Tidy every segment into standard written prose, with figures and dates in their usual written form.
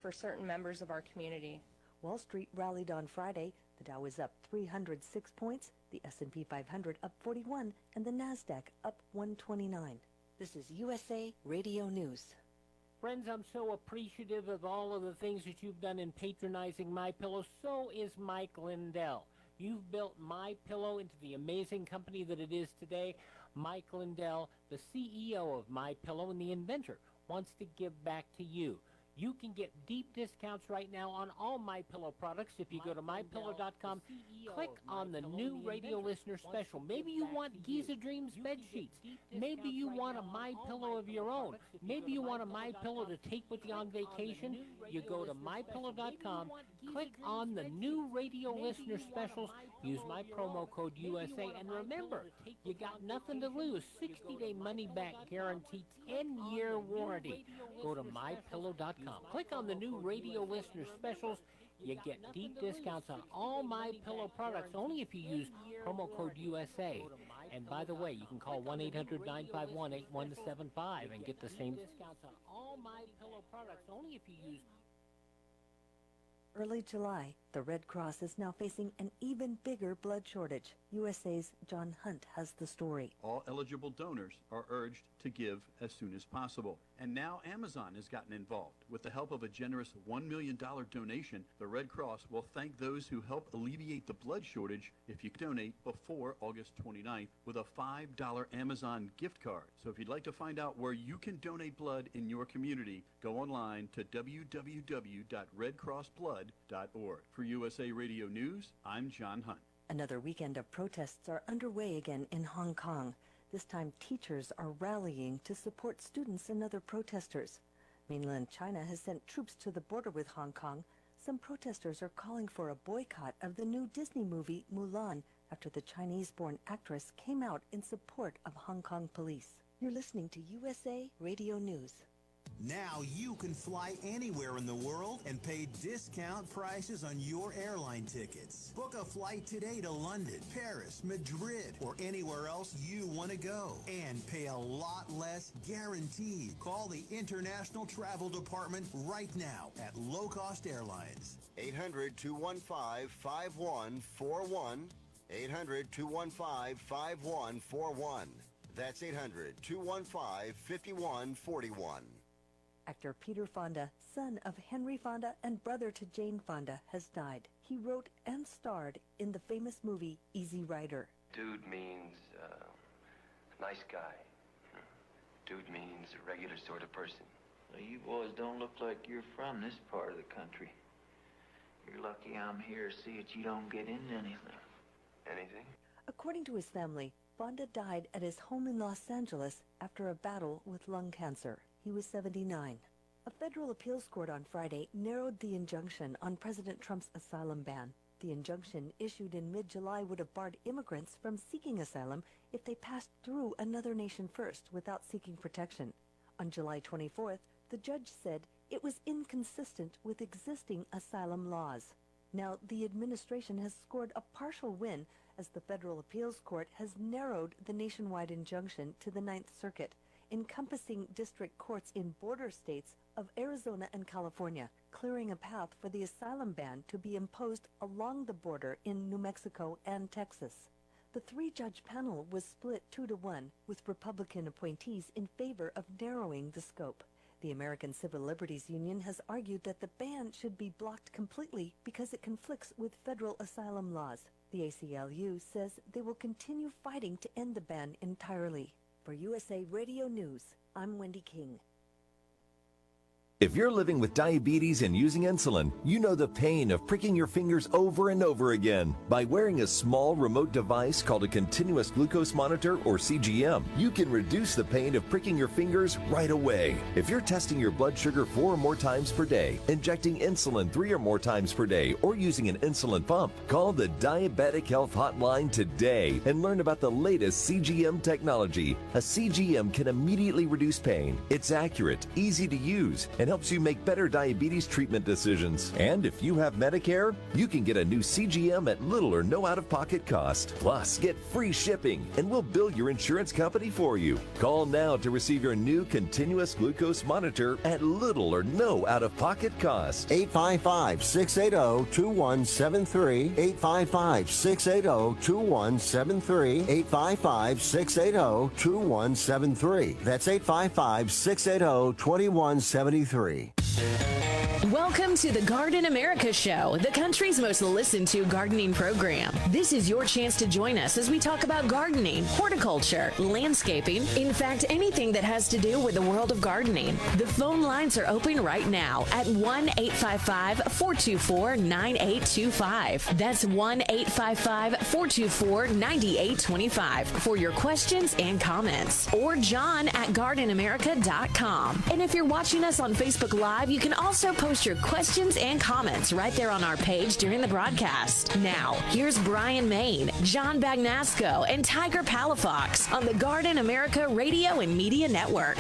for certain members of our community. Wall Street rallied on Friday. The Dow is up 306 points, the S&P 500 up 41, and the Nasdaq up 129. This is USA Radio News. Friends, I'm so appreciative of all of the things that you've done in patronizing MyPillow. So is Mike Lindell. You've built MyPillow into the amazing company that it is today. Mike Lindell, the CEO of MyPillow and the inventor, wants to give back to you. You can get deep discounts right now on all MyPillow products if you go to MyPillow.com. Click on the new radio listener special. Maybe you want Giza Dreams bed sheets. Maybe you want a MyPillow of your own. Maybe you want a MyPillow to take with you on vacation. You go to MyPillow.com, click on the new radio listener specials, use my promo code USA, and remember, you got nothing to lose. 60-day money-back guarantee, 10-year warranty. Go to MyPillow.com. Click on the new radio listener specials. You get deep discounts on all MyPillow products only if you use promo code USA. And by the way, you can call 1-800-951-8175 and get the same discounts on all MyPillow products only if you use. Early July, the Red Cross is now facing an even bigger blood shortage. USA's John Hunt has the story. All eligible donors are urged to give as soon as possible. And now Amazon has gotten involved. With the help of a generous $1 million donation, the Red Cross will thank those who help alleviate the blood shortage if you donate before August 29th with a $5 Amazon gift card. So if you'd like to find out where you can donate blood in your community, go online to www.redcrossblood.org. For USA Radio News, I'm John Hunt. Another weekend of protests are underway again in Hong Kong. This time, teachers are rallying to support students and other protesters. Mainland China has sent troops to the border with Hong Kong. Some protesters are calling for a boycott of the new Disney movie Mulan after the Chinese-born actress came out in support of Hong Kong police. You're listening to USA Radio News. Now you can fly anywhere in the world and pay discount prices on your airline tickets. Book a flight today to London, Paris, Madrid, or anywhere else you want to go. And pay a lot less guaranteed. Call the International Travel Department right now at Low Cost Airlines. 800-215-5141. 800-215-5141. That's 800-215-5141. Actor Peter Fonda, son of Henry Fonda and brother to Jane Fonda, has died. He wrote and starred in the famous movie Easy Rider. Dude means nice guy. Dude means a regular sort of person. Well, you boys don't look like you're from this part of the country. You're lucky I'm here to see that you don't get into anything. Anything? According to his family, Fonda died at his home in Los Angeles after a battle with lung cancer. He was 79. A federal appeals court on Friday narrowed the injunction on President Trump's asylum ban. The injunction issued in mid-July would have barred immigrants from seeking asylum if they passed through another nation first without seeking protection. On July 24th, the judge said it was inconsistent with existing asylum laws. Now, the administration has scored a partial win as the federal appeals court has narrowed the nationwide injunction to the Ninth Circuit, encompassing district courts in border states of Arizona and California, clearing a path for the asylum ban to be imposed along the border in New Mexico and Texas. The three-judge panel was split 2-1, with Republican appointees in favor of narrowing the scope. The American Civil Liberties Union has argued that the ban should be blocked completely because it conflicts with federal asylum laws. The ACLU says they will continue fighting to end the ban entirely. For USA Radio News, I'm Wendy King. If you're living with diabetes and using insulin, you know the pain of pricking your fingers over and over again. By wearing a small remote device called a continuous glucose monitor, or CGM, you can reduce the pain of pricking your fingers right away. If you're testing your blood sugar 4 or more times per day, injecting insulin 3 or more times per day, or using an insulin pump, call the Diabetic Health Hotline today and learn about the latest CGM technology. A CGM can immediately reduce pain. It's accurate, easy to use, and helps you make better diabetes treatment decisions. And if you have Medicare, you can get a new CGM at little or no out-of-pocket cost. Plus, get free shipping, and we'll bill your insurance company for you. Call now to receive your new continuous glucose monitor at little or no out-of-pocket cost. 855-680-2173. 855-680-2173. 855-680-2173. That's 855-680-2173. Welcome to the Garden America Show, the country's most listened to gardening program. This is your chance to join us as we talk about gardening, horticulture, landscaping, in fact, anything that has to do with the world of gardening. The phone lines are open right now at 1-855-424-9825. That's 1-855-424-9825 for your questions and comments. Or john@gardenamerica.com. And if you're watching us on Facebook Live, you can also post your questions and comments right there on our page during the broadcast. Now, here's Bryan Main, John Bagnasco, and Tiger Palafox on the Garden America Radio and Media Network.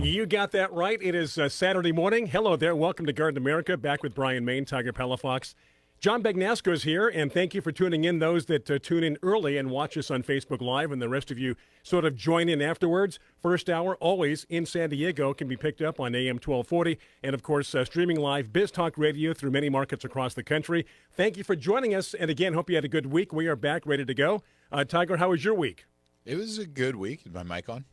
You got that right. It is Saturday morning. Hello there. Welcome to Garden America. Back with Bryan Main, Tiger Palafox. John Bagnasco is here, and thank you for tuning in, those that tune in early and watch us on Facebook Live, and the rest of you sort of join in afterwards. First hour, always in San Diego, can be picked up on AM 1240, and, of course, streaming live, Biz Talk Radio through many markets across the country. Thank you for joining us, and again, hope you had a good week. We are back, ready to go. Tiger, how was your week? It was a good week. Is my mic on?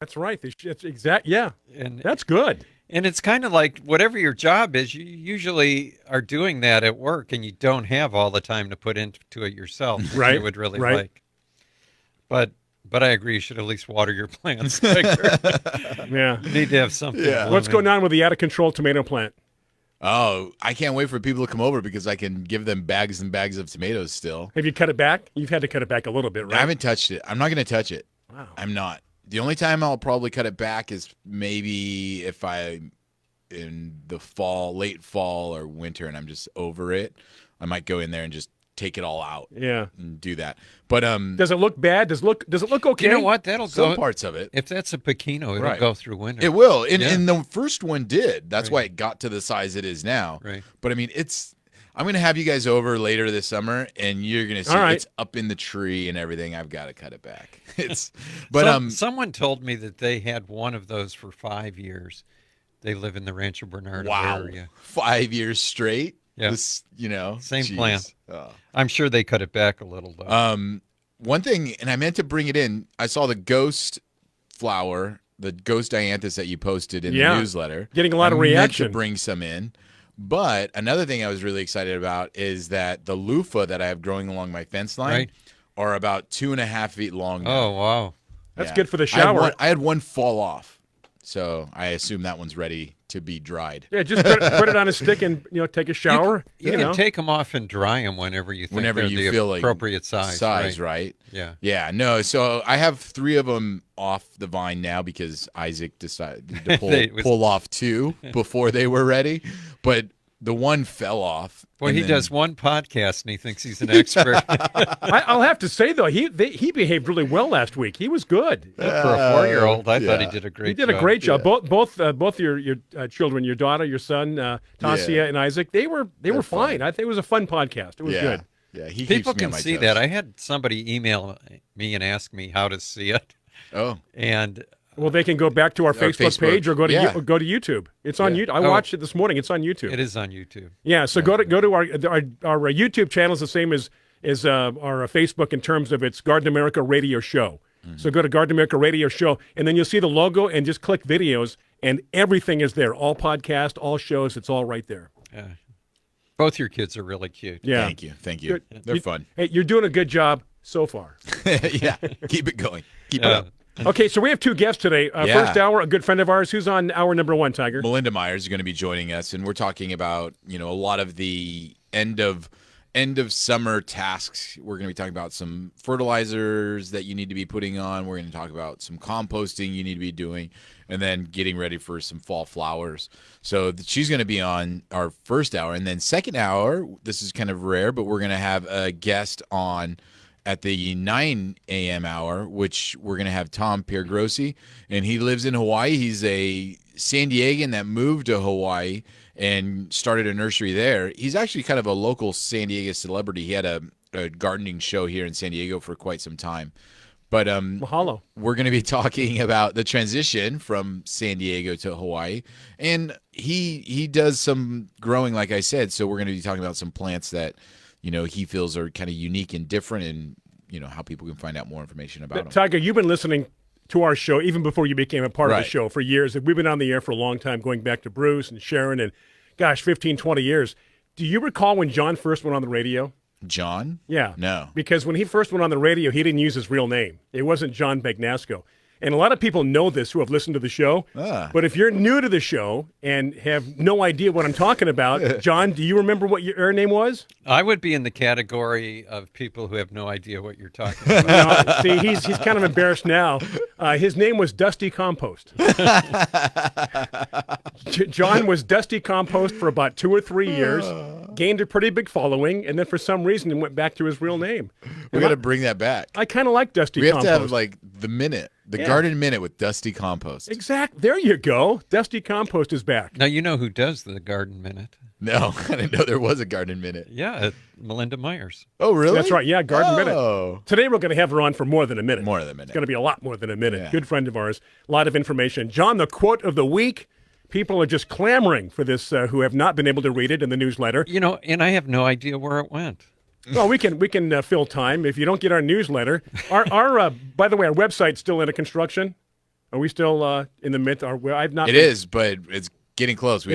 That's right. That's exact. Yeah, and that's good. And it's kind of like whatever your job is, you usually are doing that at work, and you don't have all the time to put into it yourself. Which Right. You would really Right. like. But I agree. You should at least water your plants. Yeah, you need to have something. Yeah. What's going on with the out-of-control tomato plant? Oh, I can't wait for people to come over because I can give them bags and bags of tomatoes still. Have you cut it back? You've had to cut it back a little bit, right? I haven't touched it. I'm not going to touch it. Wow. I'm not. The only time I'll probably cut it back is maybe if in the fall, late fall or winter, and I'm just over it. I might go in there and just take it all out. Yeah. And do that. But does it look bad? Does it look okay? You know what? That'll Some go. parts of it. If that's a pecino, it'll Right. go through winter. It will. And, Yeah. and the first one did. That's Right. why it got to the size it is now. Right. But I mean, I'm going to have you guys over later this summer, and you're going to see All right. it's up in the tree and everything. I've got to cut it back. But Someone told me that they had one of those for 5 years. They live in the Rancho Bernardo wow, area. 5 years straight. Yeah. Same plant. I'm sure they cut it back a little though. One thing, and I meant to bring it in. I saw the ghost flower, the ghost dianthus that you posted in the newsletter. Getting a lot of I meant reaction. to bring some in. But another thing I was really excited about is that the loofah that I have growing along my fence line are about 2.5 feet long now. Oh, wow. That's Yeah. good for the shower. I had one fall off. So I assume that one's ready to be dried. Yeah, just put it on a stick and take a shower. You can take them off and dry them whenever you think Whenever they're you the feel like appropriate size. Right? Yeah. Yeah. No. So I have 3 of them off the vine now because Isaac decided to pull off 2 before they were ready, but the one fell off. Well, he does one podcast and he thinks he's an expert. I'll have to say though, he behaved really well last week. He was good for a 4-year-old. I thought he did a great job. He did a great job. Both your children, your daughter, your son, Tasia and Isaac, they were fine. I think it was a fun podcast. It was good. Yeah, people can see that. I had somebody email me and ask me how to see it. Oh, and. Well, they can go back to our Facebook page or go to YouTube. It's on YouTube. I watched it this morning. It's on YouTube. It is on YouTube. Yeah, so go to our YouTube channel is the same as our Facebook in terms of its Garden America Radio Show. Mm-hmm. So go to Garden America Radio Show, and then you'll see the logo and just click videos, and everything is there. All podcast, all shows, it's all right there. Yeah. Both your kids are really cute. Yeah. Thank you. They're fun. Hey, you're doing a good job so far. Yeah, keep it going. Keep it up. Okay, so we have 2 guests today. First hour, a good friend of ours. Who's on hour number 1, Tiger? Melinda Myers is going to be joining us, and we're talking about a lot of the end of summer tasks. We're going to be talking about some fertilizers that you need to be putting on. We're going to talk about some composting you need to be doing, and then getting ready for some fall flowers. So she's going to be on our first hour, and then second hour. This is kind of rare, but we're going to have a guest on at the 9 a.m. hour, which we're going to have Tom Piergrossi, and he lives in Hawaii. He's a San Diegan that moved to Hawaii and started a nursery there. He's actually kind of a local San Diego celebrity. He had a gardening show here in San Diego for quite some time. But mahalo. We're going to be talking about the transition from San Diego to Hawaii, and he does some growing, like I said. So we're going to be talking about some plants that he feels are kind of unique and different, and how people can find out more information about them. Tiger, you've been listening to our show even before you became a part of the show for years. We've been on the air for a long time, going back to Bruce and Sharon and, 15, 20 years. Do you recall when John first went on the radio? John? Yeah. No. Because when he first went on the radio, he didn't use his real name. It wasn't John Bagnasco. And a lot of people know this who have listened to the show. But if you're new to the show and have no idea what I'm talking about, John, do you remember what your name was? I would be in the category of people who have no idea what you're talking about. No, see, he's kind of embarrassed now. His name was Dusty Compost. John was Dusty Compost for about 2 or 3 years, gained a pretty big following, and then for some reason he went back to his real name. We got to bring that back. I kind of like Dusty Compost. We have to have like the minute. The Garden Minute with Dusty Compost. Exactly. There you go. Dusty Compost is back. Now, you know who does the Garden Minute? No, I didn't know there was a Garden Minute. Yeah, Melinda Myers. Oh, really? That's right. Yeah, Garden Minute. Today we're going to have her on for more than a minute. More than a minute. It's going to be a lot more than a minute. Yeah. Good friend of ours. A lot of information. John, the quote of the week. People are just clamoring for this who have not been able to read it in the newsletter. And I have no idea where it went. Well, we can fill time if you don't get our newsletter. Our by the way, our website's still under construction. Are we still in the midst? I've not. It is, but it's getting close. I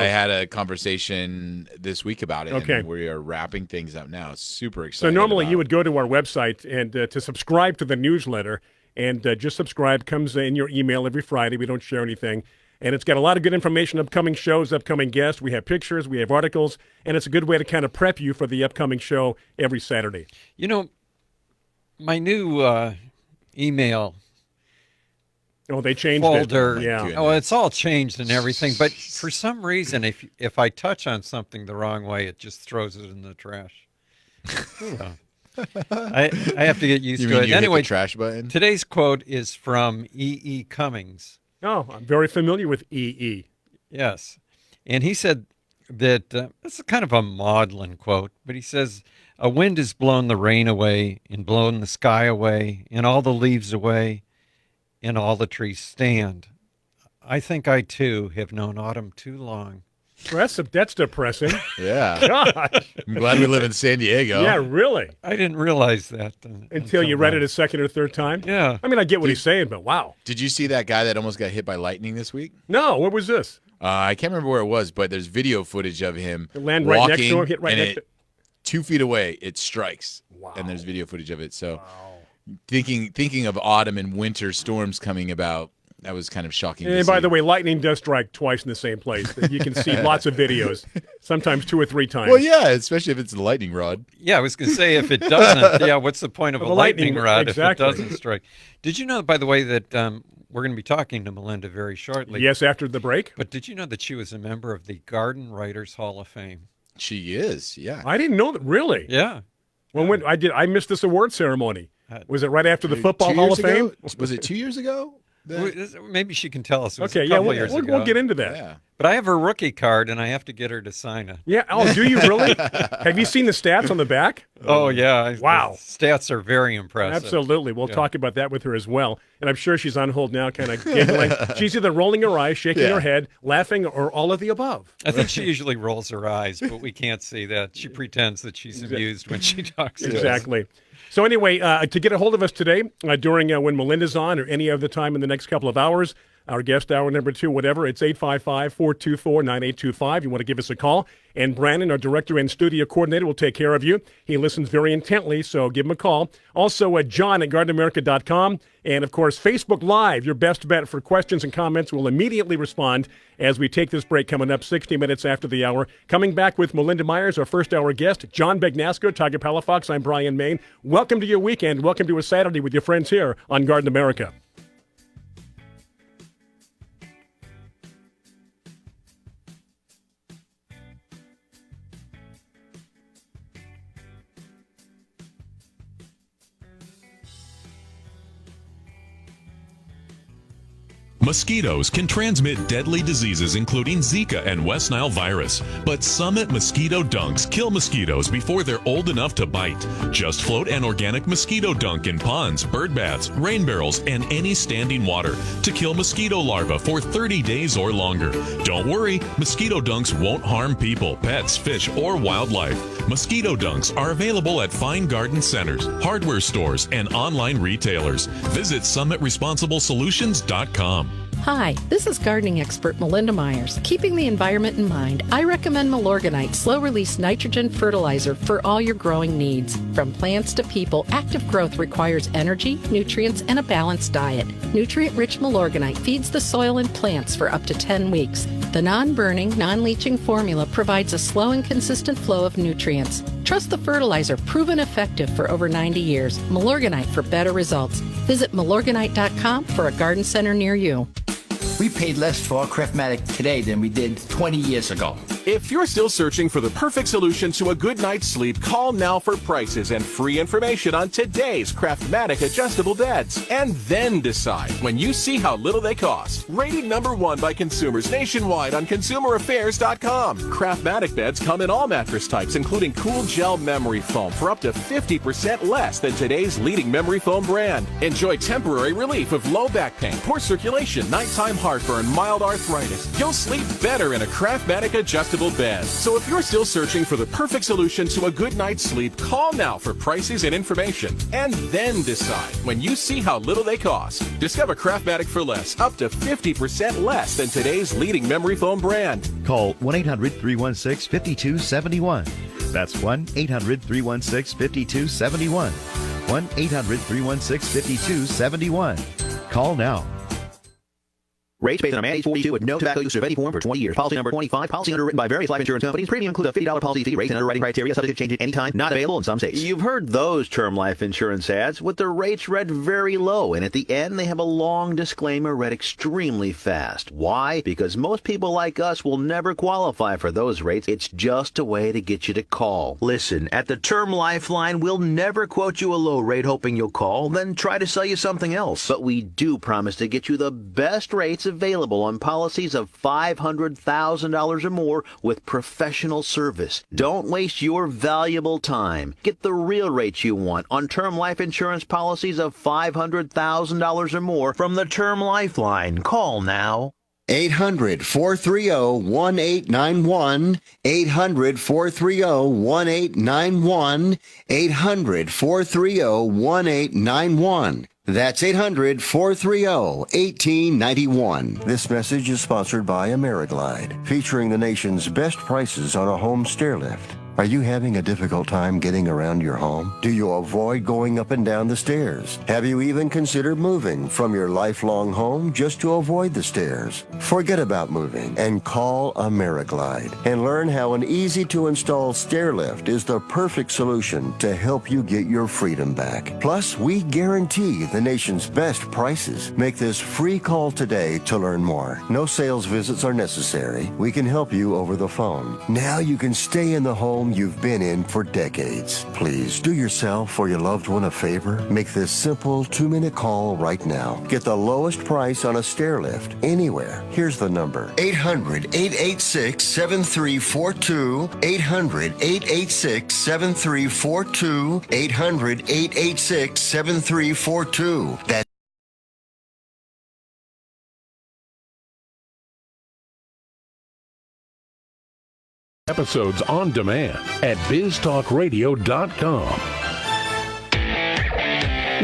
had a conversation this week about it. Okay. And we are wrapping things up now. Super excited. So normally you would go to our website and to subscribe to the newsletter, and just subscribe. Comes in your email every Friday. We don't share anything. And it's got a lot of good information, upcoming shows, upcoming guests. We have pictures, we have articles, and it's a good way to kind of prep you for the upcoming show every Saturday. My new email they changed folder. It. Yeah. Oh, it's all changed and everything. But for some reason, if I touch on something the wrong way, it just throws it in the trash. So, I have to get used to it. Anyway, hit the trash button? Today's quote is from E.E. Cummings. Oh, I'm very familiar with E.E. Yes. And he said that, this is kind of a maudlin quote, but he says, "A wind has blown the rain away and blown the sky away and all the leaves away and all the trees stand. I think I, too, have known autumn too long." That's depressing. Yeah. Gosh. I'm glad we live in San Diego. Yeah, really. I didn't realize that. Until you read it a second or third time? Yeah. I mean, I get what he's saying, but wow. Did you see that guy that almost got hit by lightning this week? No, what was this? I can't remember where it was, but there's video footage of him land walking, right next to him, hit right next to 2 feet away, it strikes. Wow. And there's video footage of it. So thinking of autumn and winter storms coming about, was kind of shocking. to And by see. the way, lightning does strike twice in the same place. You can see lots of videos, sometimes 2 or 3 times. Well, yeah, especially if it's a lightning rod. Yeah, I was going to say if it doesn't, yeah, what's the point of a lightning rod exactly. if it doesn't strike? Did you know, by the way, that we're going to be talking to Melinda very shortly? Yes, after the break. But did you know that she was a member of the Garden Writers Hall of Fame? She is, yeah. I didn't know that. Really? Yeah. When I missed this award ceremony. Was it right after the Football 2 Hall years of Fame? ago? Was it 2 years ago? Maybe she can tell us. It was Okay, a yeah, couple years ago. we'll get into that. Yeah. But I have her rookie card, and I have to get her to sign it. Yeah. Oh, do you really? Have you seen the stats on the back? Oh, yeah. Wow. The stats are very impressive. Absolutely. We'll talk about that with her as well. And I'm sure she's on hold now, kind of giggling. She's either rolling her eyes, shaking her head, laughing, or all of the above. I think she usually rolls her eyes, but we can't see that. She pretends that she's amused when she talks to us. Exactly. So anyway, to get a hold of us today, during when Melinda's on or any other time in the next couple of hours, our guest hour number 2, whatever, it's 855-424-9825. You want to give us a call. And Brandon, our director and studio coordinator, will take care of you. He listens very intently, so give him a call. Also, John at gardenamerica.com. And, of course, Facebook Live, your best bet for questions and comments. We'll immediately respond as we take this break coming up 60 minutes after the hour. Coming back with Melinda Myers, our first-hour guest, John Bagnasco, Tiger Palafox. I'm Bryan Main. Welcome to your weekend. Welcome to a Saturday with your friends here on Garden America. Mosquitoes can transmit deadly diseases including Zika and West Nile virus, but Summit mosquito dunks kill mosquitoes before they're old enough to bite. Just float an organic mosquito dunk in ponds, bird baths, rain barrels, and any standing water to kill mosquito larvae for 30 days or longer. Don't worry, mosquito dunks won't harm people, pets, fish, or wildlife. Mosquito dunks are available at fine garden centers, hardware stores, and online retailers. Visit SummitResponsibleSolutions.com. Hi, this is gardening expert Melinda Myers. Keeping the environment in mind, I recommend Milorganite slow-release nitrogen fertilizer for all your growing needs. From plants to people, active growth requires energy, nutrients, and a balanced diet. Nutrient-rich Milorganite feeds the soil and plants for up to 10 weeks. The non-burning, non-leaching formula provides a slow and consistent flow of nutrients. Trust the fertilizer, proven effective for over 90 years. Milorganite for better results. Visit Milorganite.com for a garden center near you. We paid less for our Craftmatic today than we did 20 years ago. If you're still searching for the perfect solution to a good night's sleep, call now for prices and free information on today's Craftmatic adjustable beds. And then decide when you see how little they cost. Rated #1 by consumers nationwide on ConsumerAffairs.com. Craftmatic beds come in all mattress types, including cool gel memory foam for up to 50% less than today's leading memory foam brand. Enjoy temporary relief of low back pain, poor circulation, nighttime heartburn, mild arthritis. You'll sleep better in a Craftmatic adjustable bed. So if you're still searching for the perfect solution to a good night's sleep, call now for prices and information. And then decide when you see how little they cost. Discover Craftmatic for less, up to 50% less than today's leading memory foam brand. Call 1-800-316-5271. That's 1-800-316-5271. 1-800-316-5271. Call now. Rates based on a man age 42 with no tobacco use of any form for 20 years. Policy number 25. Policy underwritten by various life insurance companies. Premium includes a $50 policy fee. Rates and underwriting criteria subject to change at any time. Not available in some states. You've heard those term life insurance ads with the rates read very low, and at the end they have a long disclaimer read extremely fast. Why? Because most people like us will never qualify for those rates. It's just a way to get you to call. Listen, at the Term Lifeline, we'll never quote you a low rate hoping you'll call, then try to sell you something else. But we do promise to get you the best rates available on policies of $500,000 or more with professional service. Don't waste your valuable time. Get the real rates you want on term life insurance policies of $500,000 or more from the Term Lifeline. Call now. 800-430-1891. 800-430-1891. 800-430-1891. That's 800-430-1891. This message is sponsored by AmeriGlide, featuring the nation's best prices on a home stair lift. Are you having a difficult time getting around your home? Do you avoid going up and down the stairs? Have you even considered moving from your lifelong home just to avoid the stairs? Forget about moving and call AmeriGlide and learn how an easy-to-install stair lift is the perfect solution to help you get your freedom back. Plus, we guarantee the nation's best prices. Make this free call today to learn more. No sales visits are necessary. We can help you over the phone. Now you can stay in the home you've been in for decades. Please do yourself or your loved one a favor. Make this simple 2-minute call right now. Get the lowest price on a stair lift anywhere. Here's the number: 800-886-7342. 800-886-7342. 800-886-7342. That's episodes on demand at biztalkradio.com.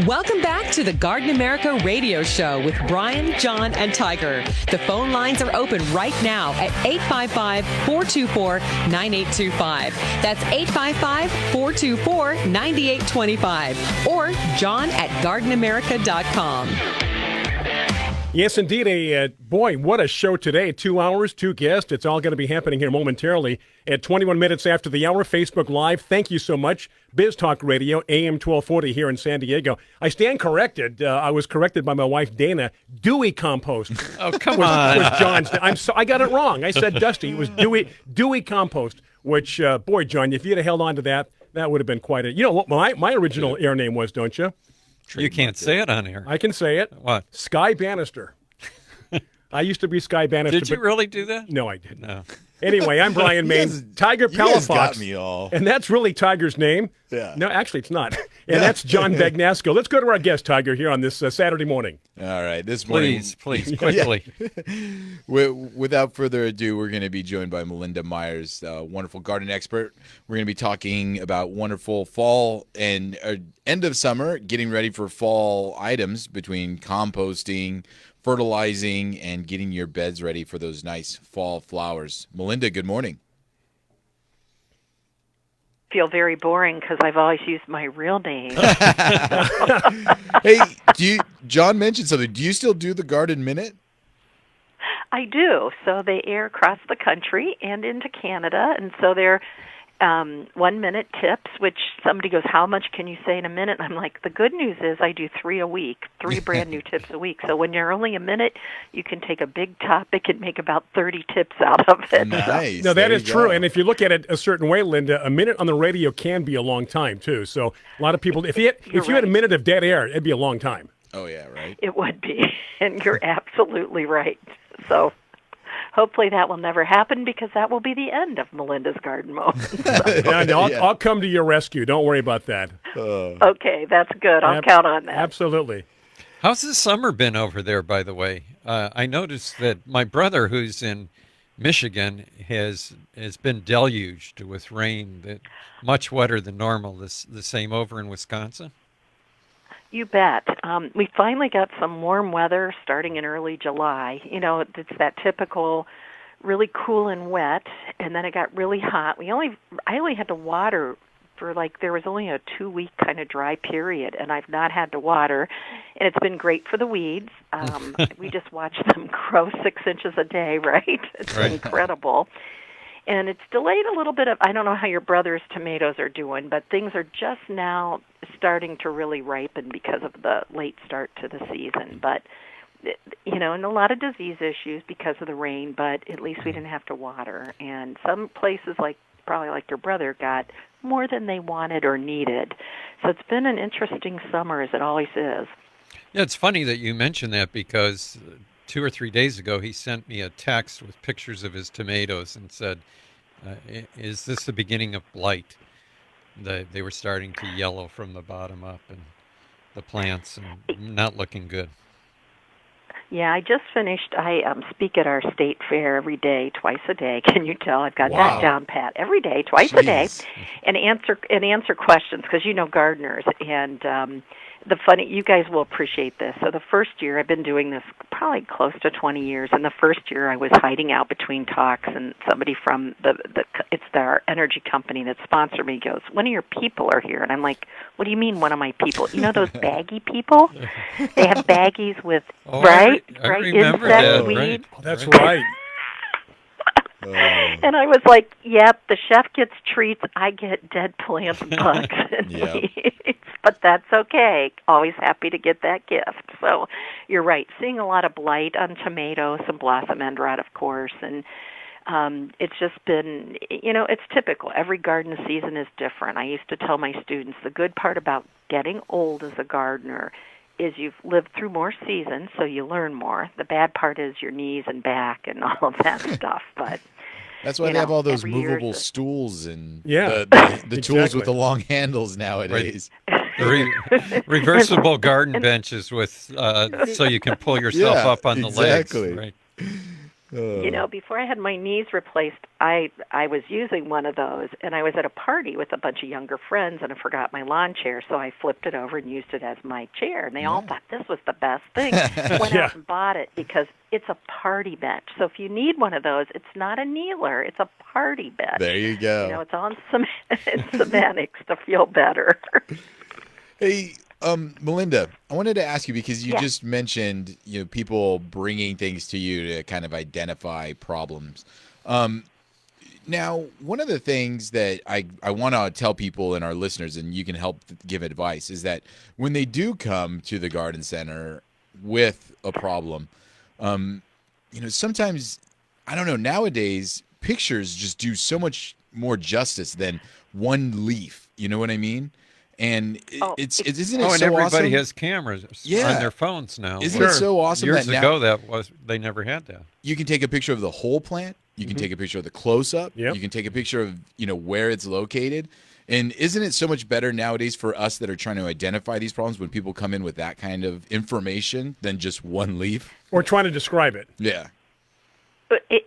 Welcome back to the Garden America radio show with Bryan, John, and Tiger. The phone lines are open right now at 855-424-9825. That's 855-424-9825. Or john@gardenamerica.com. Yes, indeed. Boy, what a show today. 2 hours, 2 guests. It's all going to be happening here momentarily at 21 minutes after the hour. Facebook Live. Thank you so much. Biz Talk Radio, AM 1240 here in San Diego. I stand corrected. I was corrected by my wife, Dana. Dewey compost. Oh, come on. Was John's. I got it wrong. I said Dusty. It was Dewey compost, which, boy, John, if you'd have held on to that, that would have been quite a... You know what my original air name was, don't you? You can't say it on here. I can say it. What? Sky Bannister. I used to be Sky Bannister. Did you really do that? No, I didn't. No. Anyway, I'm Brian Main. Tiger You guys Palafox. got me all. And that's really Tiger's name. Yeah. No, actually, it's not. And that's John Bagnasco. Let's go to our guest, Tiger, here on this Saturday morning. All right. This morning. Please, quickly. Without further ado, we're going to be joined by Melinda Myers, a wonderful garden expert. We're going to be talking about wonderful fall and end of summer, getting ready for fall items between composting, fertilizing, and getting your beds ready for those nice fall flowers. Melinda, good morning. Feel very boring because I've always used my real name. Hey, John mentioned something. Do you still do the Garden Minute? I do. So they air across the country and into Canada, and so they're 1-minute tips, which somebody goes, how much can you say in a minute? And I'm like, the good news is I do 3 a week, 3 brand new tips a week. So when you're only a minute, you can take a big topic and make about 30 tips out of it. Nice. No, that is true. And if you look at it a certain way, Linda, a minute on the radio can be a long time, too. So a lot of people, if you had a minute of dead air, it'd be a long time. Oh, yeah, right. It would be. And you're absolutely right. So hopefully that will never happen because that will be the end of Melinda's garden moment. I'll come to your rescue. Don't worry about that. Okay, that's good. I'll count on that. Absolutely. How's the summer been over there, by the way? I noticed that my brother, who's in Michigan, has been deluged with rain, that much wetter than normal. The same over in Wisconsin? You bet. We finally got some warm weather starting in early July. You know, it's that typical really cool and wet, and then it got really hot. I only had to water for there was only a 2-week kind of dry period, and I've not had to water, and it's been great for the weeds. We just watch them grow 6 inches a day, right? It's incredible. And it's delayed a little bit I don't know how your brother's tomatoes are doing, but things are just now starting to really ripen because of the late start to the season. But, and a lot of disease issues because of the rain, but at least we didn't have to water. And some places, probably like your brother, got more than they wanted or needed. So it's been an interesting summer, as it always is. Yeah, it's funny that you mentioned that because 2 or 3 days ago, he sent me a text with pictures of his tomatoes and said, is this the beginning of blight? They were starting to yellow from the bottom up, and the plants, and not looking good. Yeah, I just finished. I speak at our state fair every day, twice a day. Can you tell? I've got that down pat. Every day, twice a day, and answer questions because gardeners and you guys will appreciate this. So the first year, I've been doing this probably close to 20 years, and the first year I was hiding out between talks, and somebody from it's our energy company that sponsored me goes, "One of your people are here." And I'm like, "What do you mean one of my people? You know those baggy people? They have baggies with, right? I remember insect that, weed." right. Oh, that's right. And I was like, "Yep, the chef gets treats. I get dead plants, bugs, and weeds. But that's okay. Always happy to get that gift." So you're right. Seeing a lot of blight on tomatoes and blossom end rot, of course, and it's just been, it's typical. Every garden season is different. I used to tell my students the good part about getting old as a gardener is you've lived through more seasons, so you learn more. The bad part is your knees and back and all of that stuff. But that's why they have all those movable stools and the tools with the long handles nowadays. Reversible garden benches with so you can pull yourself up on the legs. Right. Before I had my knees replaced, I was using one of those, and I was at a party with a bunch of younger friends, and I forgot my lawn chair, so I flipped it over and used it as my chair, and they all thought this was the best thing. Went out and bought it because it's a party bench. So if you need one of those, it's not a kneeler, it's a party bench. There you go. It's on semantics to feel better. Hey, Melinda, I wanted to ask you because you just mentioned, people bringing things to you to kind of identify problems. Now, one of the things that I want to tell people and our listeners, and you can help give advice, is that when they do come to the garden center with a problem, sometimes, I don't know, nowadays pictures just do so much more justice than one leaf. You know what I mean? And isn't it so awesome? And everybody has cameras on their phones now. Isn't it so awesome? Years ago, they never had that. You can take a picture of the whole plant. You can take a picture of the close-up. Yep. You can take a picture of where it's located. And isn't it so much better nowadays for us that are trying to identify these problems when people come in with that kind of information than just one leaf? Or trying to describe it. Yeah.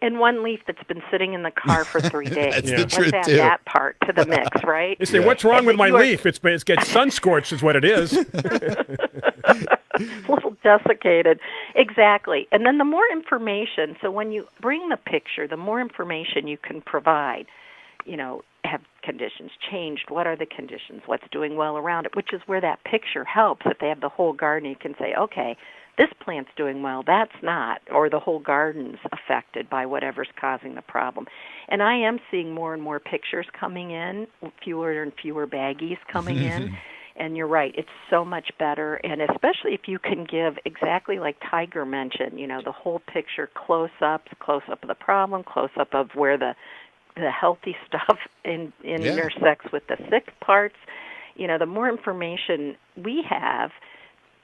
And one leaf that's been sitting in the car for 3 days. That's the truth, Let's add too. that part to the mix, right? You say, what's wrong with my leaf? It's gets sun-scorched is what it is. A little desiccated. Exactly. And then the more information, so when you bring the picture, the more information you can provide, have conditions changed? What are the conditions? What's doing well around it? Which is where that picture helps. If they have the whole garden, you can say, okay, this plant's doing well, that's not, or the whole garden's affected by whatever's causing the problem. And I am seeing more and more pictures coming in, fewer and fewer baggies coming in. And you're right, it's so much better, and especially if you can give exactly like Tiger mentioned, the whole picture, close-up of the problem, close-up of where the healthy stuff intersects with the sick parts. The more information we have,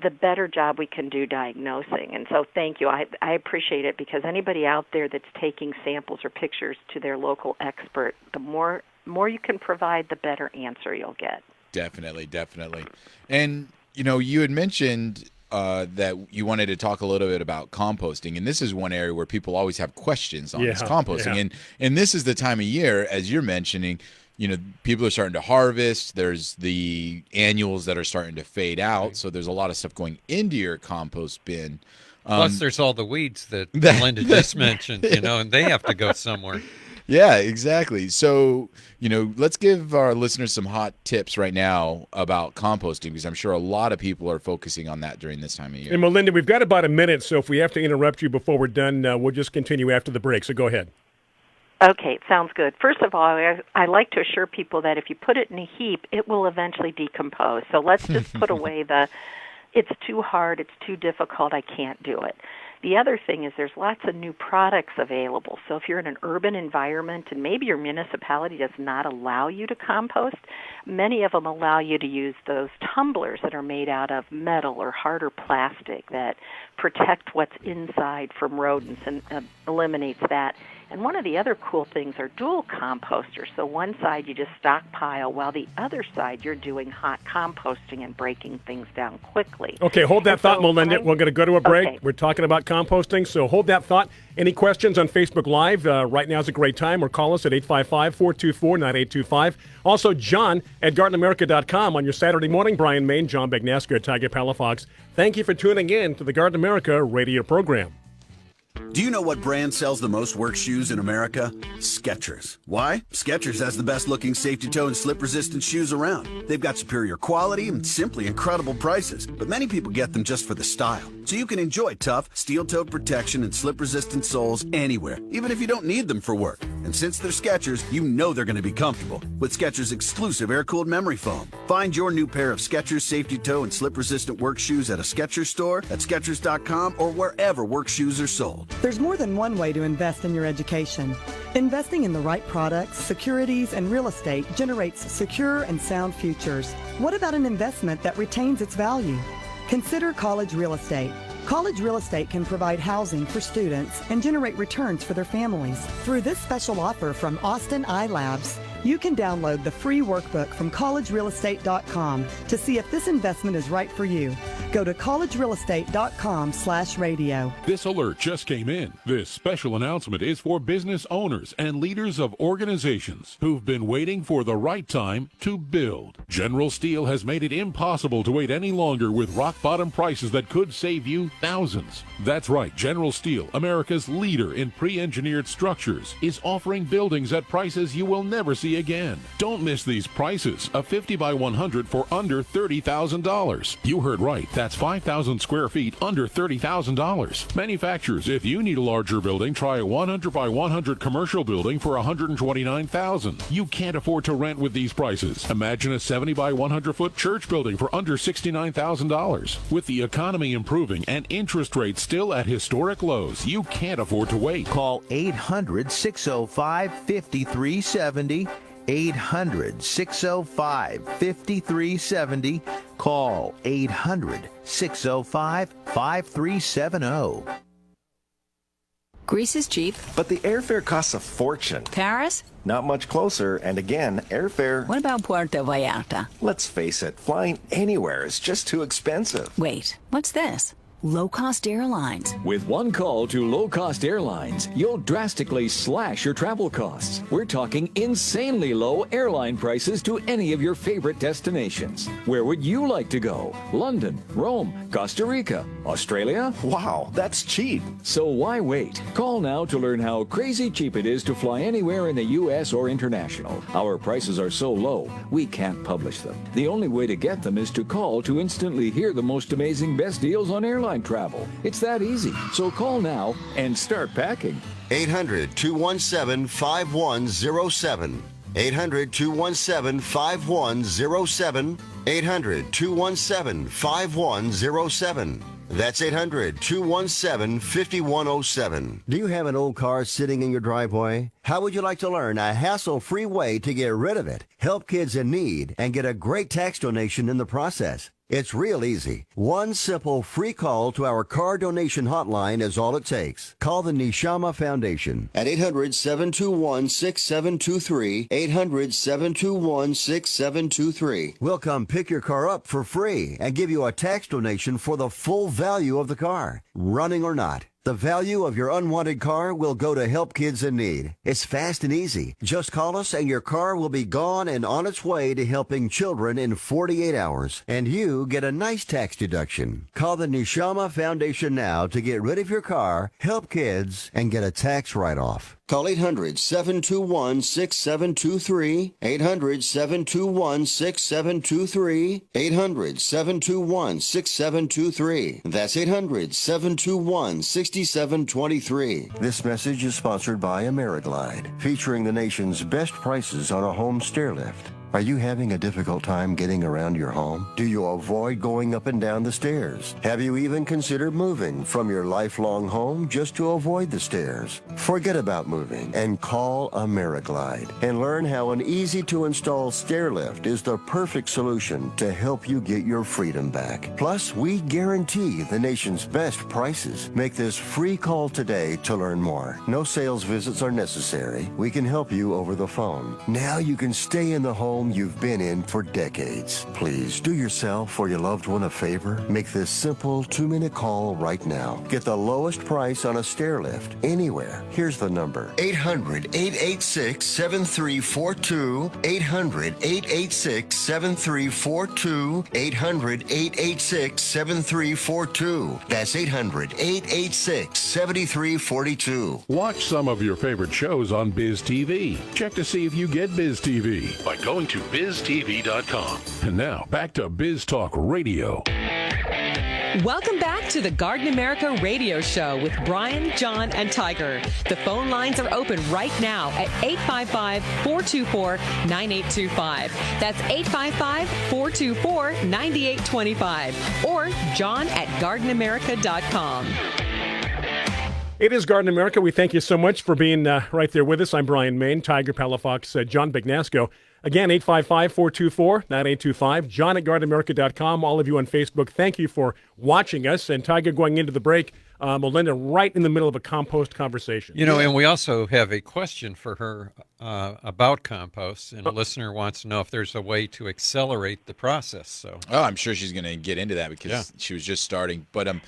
the better job we can do diagnosing. And so thank you. I appreciate it because anybody out there that's taking samples or pictures to their local expert, the more you can provide, the better answer you'll get. Definitely. And, you had mentioned that you wanted to talk a little bit about composting, and this is one area where people always have questions on this composting. Yeah. And this is the time of year, as you're mentioning, people are starting to harvest. There's the annuals that are starting to fade out. So there's a lot of stuff going into your compost bin. Plus, there's all the weeds that Melinda just mentioned, and they have to go somewhere. Yeah, exactly. So, let's give our listeners some hot tips right now about composting, because I'm sure a lot of people are focusing on that during this time of year. And Melinda, we've got about a minute, so if we have to interrupt you before we're done, we'll just continue after the break. So go ahead. Okay, sounds good. First of all, I like to assure people that if you put it in a heap, it will eventually decompose. So let's just put away it's too hard, it's too difficult, I can't do it. The other thing is there's lots of new products available. So if you're in an urban environment and maybe your municipality does not allow you to compost, many of them allow you to use those tumblers that are made out of metal or harder plastic that protect what's inside from rodents and eliminates that. And one of the other cool things are dual composters. So one side you just stockpile, while the other side you're doing hot composting and breaking things down quickly. Okay, hold that thought, Melinda. We're going to go to a break. Okay. We're talking about composting, so hold that thought. Any questions on Facebook Live? Right now is a great time, or call us at 855-424-9825. Also, John at GardenAmerica.com on your Saturday morning. Bryan Main, John Bagnasco, Tiger Palafox. Thank you for tuning in to the Garden America radio program. Do you know what brand sells the most work shoes in America? Skechers. Why? Skechers has the best looking safety toe and slip resistant shoes around. They've got superior quality and simply incredible prices, but many people get them just for the style. So you can enjoy tough, steel-toed protection and slip-resistant soles anywhere, even if you don't need them for work. And since they're Skechers, you know they're going to be comfortable with Skechers' exclusive air-cooled memory foam. Find your new pair of Skechers safety toe and slip-resistant work shoes at a Skechers store, at Skechers.com, or wherever work shoes are sold. There's more than one way to invest in your education. Investing in the right products, securities, and real estate generates secure and sound futures. What about an investment that retains its value? Consider college real estate. College real estate can provide housing for students and generate returns for their families. Through this special offer from Austin iLabs, you can download the free workbook from collegerealestate.com to see if this investment is right for you. Go to collegerealestate.com/radio. This alert just came in. This special announcement is for business owners and leaders of organizations who've been waiting for the right time to build. General Steel has made it impossible to wait any longer with rock-bottom prices that could save you thousands. That's right, General Steel, America's leader in pre-engineered structures, is offering buildings at prices you will never see again. Don't miss these prices. A 50 by 100 for under $30,000. You heard right. That's 5,000 square feet under $30,000. Manufacturers, if you need a larger building, try a 100 by 100 commercial building for $129,000. You can't afford to rent with these prices. Imagine a 70 by 100 foot church building for under $69,000. With the economy improving and interest rates still at historic lows, you can't afford to wait. Call 800-605-5370. 800-605-5370. Call 800-605-5370. Greece is cheap. But the airfare costs a fortune. Paris? Not much closer, and again, airfare... What about Puerto Vallarta? Let's face it, flying anywhere is just too expensive. Wait, what's this? Low-cost airlines. With one call to low-cost airlines, you'll drastically slash your travel costs. We're talking insanely low airline prices to any of your favorite destinations. Where would you like to go? London, Rome, Costa Rica, Australia? Wow, that's cheap. So why wait? Call now to learn how crazy cheap it is to fly anywhere in the U.S. or international. Our prices are so low, we can't publish them. The only way to get them is to call to instantly hear the most amazing best deals on airline travel. It's that easy. So call now and start packing. 800-217-5107. 800-217-5107. 800-217-5107. That's 800-217-5107. Do you have an old car sitting in your driveway? How would you like to learn a hassle-free way to get rid of it, help kids in need, and get a great tax donation in the process? It's real easy. One simple free call to our car donation hotline is all it takes. Call the Neshama Foundation at 800-721-6723, 800-721-6723. We'll come pick your car up for free and give you a tax donation for the full value of the car, running or not. The value of your unwanted car will go to help kids in need. It's fast and easy. Just call us and your car will be gone and on its way to helping children in 48 hours. And you get a nice tax deduction. Call the Neshama Foundation now to get rid of your car, help kids, and get a tax write-off. Call 800-721-6723, 800-721-6723, 800-721-6723. That's 800-721-6723. This message is sponsored by AmeriGlide, featuring the nation's best prices on a home stair lift. Are you having a difficult time getting around your home? Do you avoid going up and down the stairs? Have you even considered moving from your lifelong home just to avoid the stairs? Forget about moving and call AmeriGlide and learn how an easy-to-install stair lift is the perfect solution to help you get your freedom back. Plus, we guarantee the nation's best prices. Make this free call today to learn more. No sales visits are necessary. We can help you over the phone. Now you can stay in the home you've been in for decades. Please do yourself or your loved one a favor. Make this simple 2-minute call right now. Get the lowest price on a stair lift anywhere. Here's the number: 800-886-7342. 800-886-7342. 800-886-7342. That's 800-886-7342. Watch some of your favorite shows on Biz TV. Check to see if you get Biz TV by going to biztv.com. And now, back to Biz Talk Radio. Welcome back to the Garden America Radio Show with Bryan, John, and Tiger. The phone lines are open right now at 855-424-9825. That's 855-424-9825. Or John at gardenamerica.com. It is Garden America. We thank you so much for being right there with us. I'm Brian Main, Tiger, Palafox, John Bagnasco. Again, 855-424-9825. John at gardenamerica.com. All of you on Facebook, thank you for watching us. And Tiger, going into the break, Melinda right in the middle of a compost conversation. You know, and we also have a question for her about compost, and a listener wants to know if there's a way to accelerate the process. So, I'm sure she's going to get into that because she was just starting. But I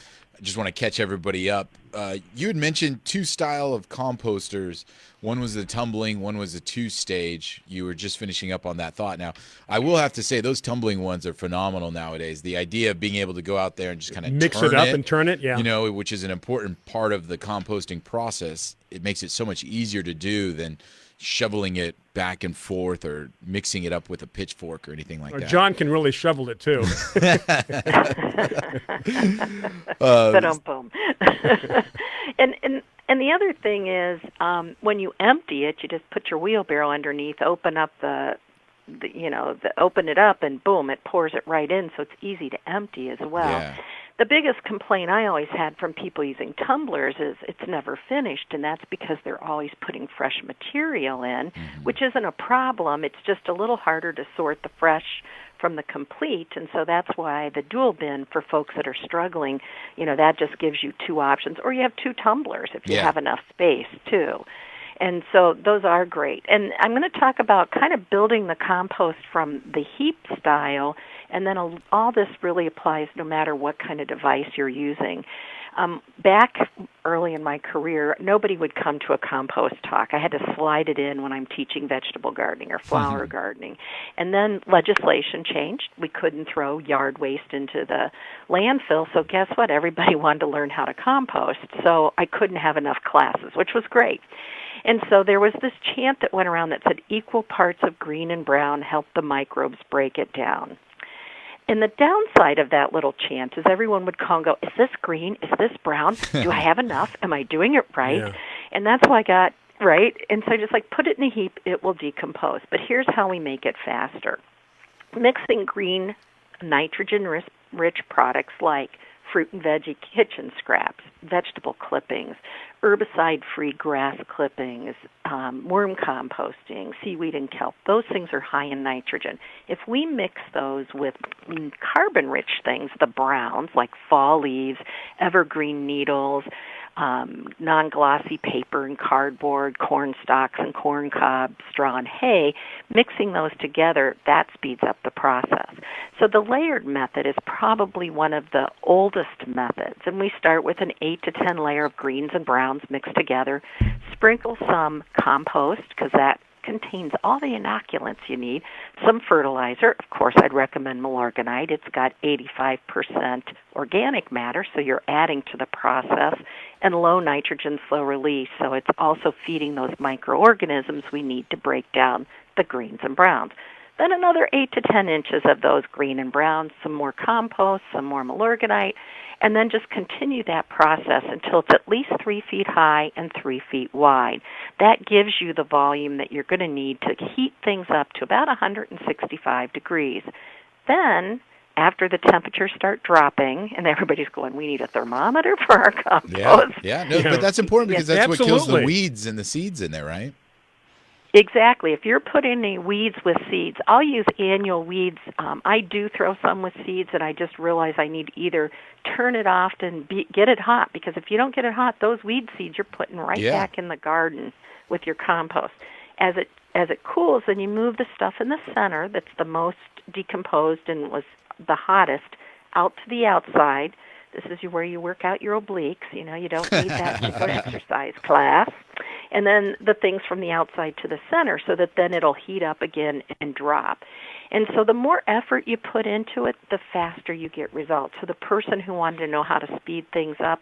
just want to catch everybody up. You had mentioned two style of composters. One was the tumbling, one was a two-stage. You were just finishing up on that thought. Now, I will have to say those tumbling ones are phenomenal nowadays. The idea of being able to go out there and just kind of mix it up and turn it, you know, which is an important part of the composting process. It makes it so much easier to do than shoveling it back and forth or mixing it up with a pitchfork or anything like that. John can really shovel it too. Boom. And the other thing is, when you empty it, you just put your wheelbarrow underneath, open up open it up, and boom, it pours it right in, so it's easy to empty as well. Yeah. The biggest complaint I always had from people using tumblers is it's never finished, and that's because they're always putting fresh material in, which isn't a problem. It's just a little harder to sort the fresh from the complete, and so that's why the dual bin for folks that are struggling, that just gives you two options, or you have two tumblers if you have enough space too. And so those are great. And I'm going to talk about kind of building the compost from the heap style, and then all this really applies no matter what kind of device you're using. Back early in my career, nobody would come to a compost talk. I had to slide it in when I'm teaching vegetable gardening or flower gardening. And then legislation changed. We couldn't throw yard waste into the landfill, so guess what? Everybody wanted to learn how to compost. So I couldn't have enough classes, which was great. And so there was this chant that went around that said equal parts of green and brown help the microbes break it down. And the downside of that little chant is everyone would call and go, is this green? Is this brown? Do I have enough? Am I doing it right? Yeah. And that's why I got, right? And so just put it in a heap, it will decompose. But here's how we make it faster. Mixing green, nitrogen-rich products like fruit and veggie kitchen scraps, vegetable clippings, herbicide-free grass clippings, worm composting, seaweed and kelp. Those things are high in nitrogen. If we mix those with carbon-rich things, the browns, like fall leaves, evergreen needles, non-glossy paper and cardboard, corn stalks and corn cob, straw and hay, mixing those together, that speeds up the process. So the layered method is probably one of the oldest methods, and we start with an 8 to 10 layer of greens and browns mixed together, sprinkle some compost, because that contains all the inoculants you need, some fertilizer. Of course, I'd recommend Milorganite. It's got 85% organic matter, so you're adding to the process, and low nitrogen, slow release, so it's also feeding those microorganisms we need to break down the greens and browns. Then another 8 to 10 inches of those green and browns, some more compost, some more Milorganite, and then just continue that process until it's at least 3 feet high and 3 feet wide. That gives you the volume that you're going to need to heat things up to about 165 degrees. Then, after the temperatures start dropping, and everybody's going, we need a thermometer for our compost. But that's important because that's what kills the Absolutely. weeds and the seeds in there, right? Exactly. If you're putting any weeds with seeds, I'll use annual weeds. I do throw some with seeds, and I just realize I need to either turn it off and get it hot, because if you don't get it hot, those weed seeds you're putting right back in the garden with your compost. As it cools, then you move the stuff in the center that's the most decomposed and was the hottest out to the outside. This is where you work out your obliques. You know, you don't need that for exercise class. And then the things from the outside to the center, so that then it'll heat up again and drop. And so the more effort you put into it, the faster you get results. So the person who wanted to know how to speed things up,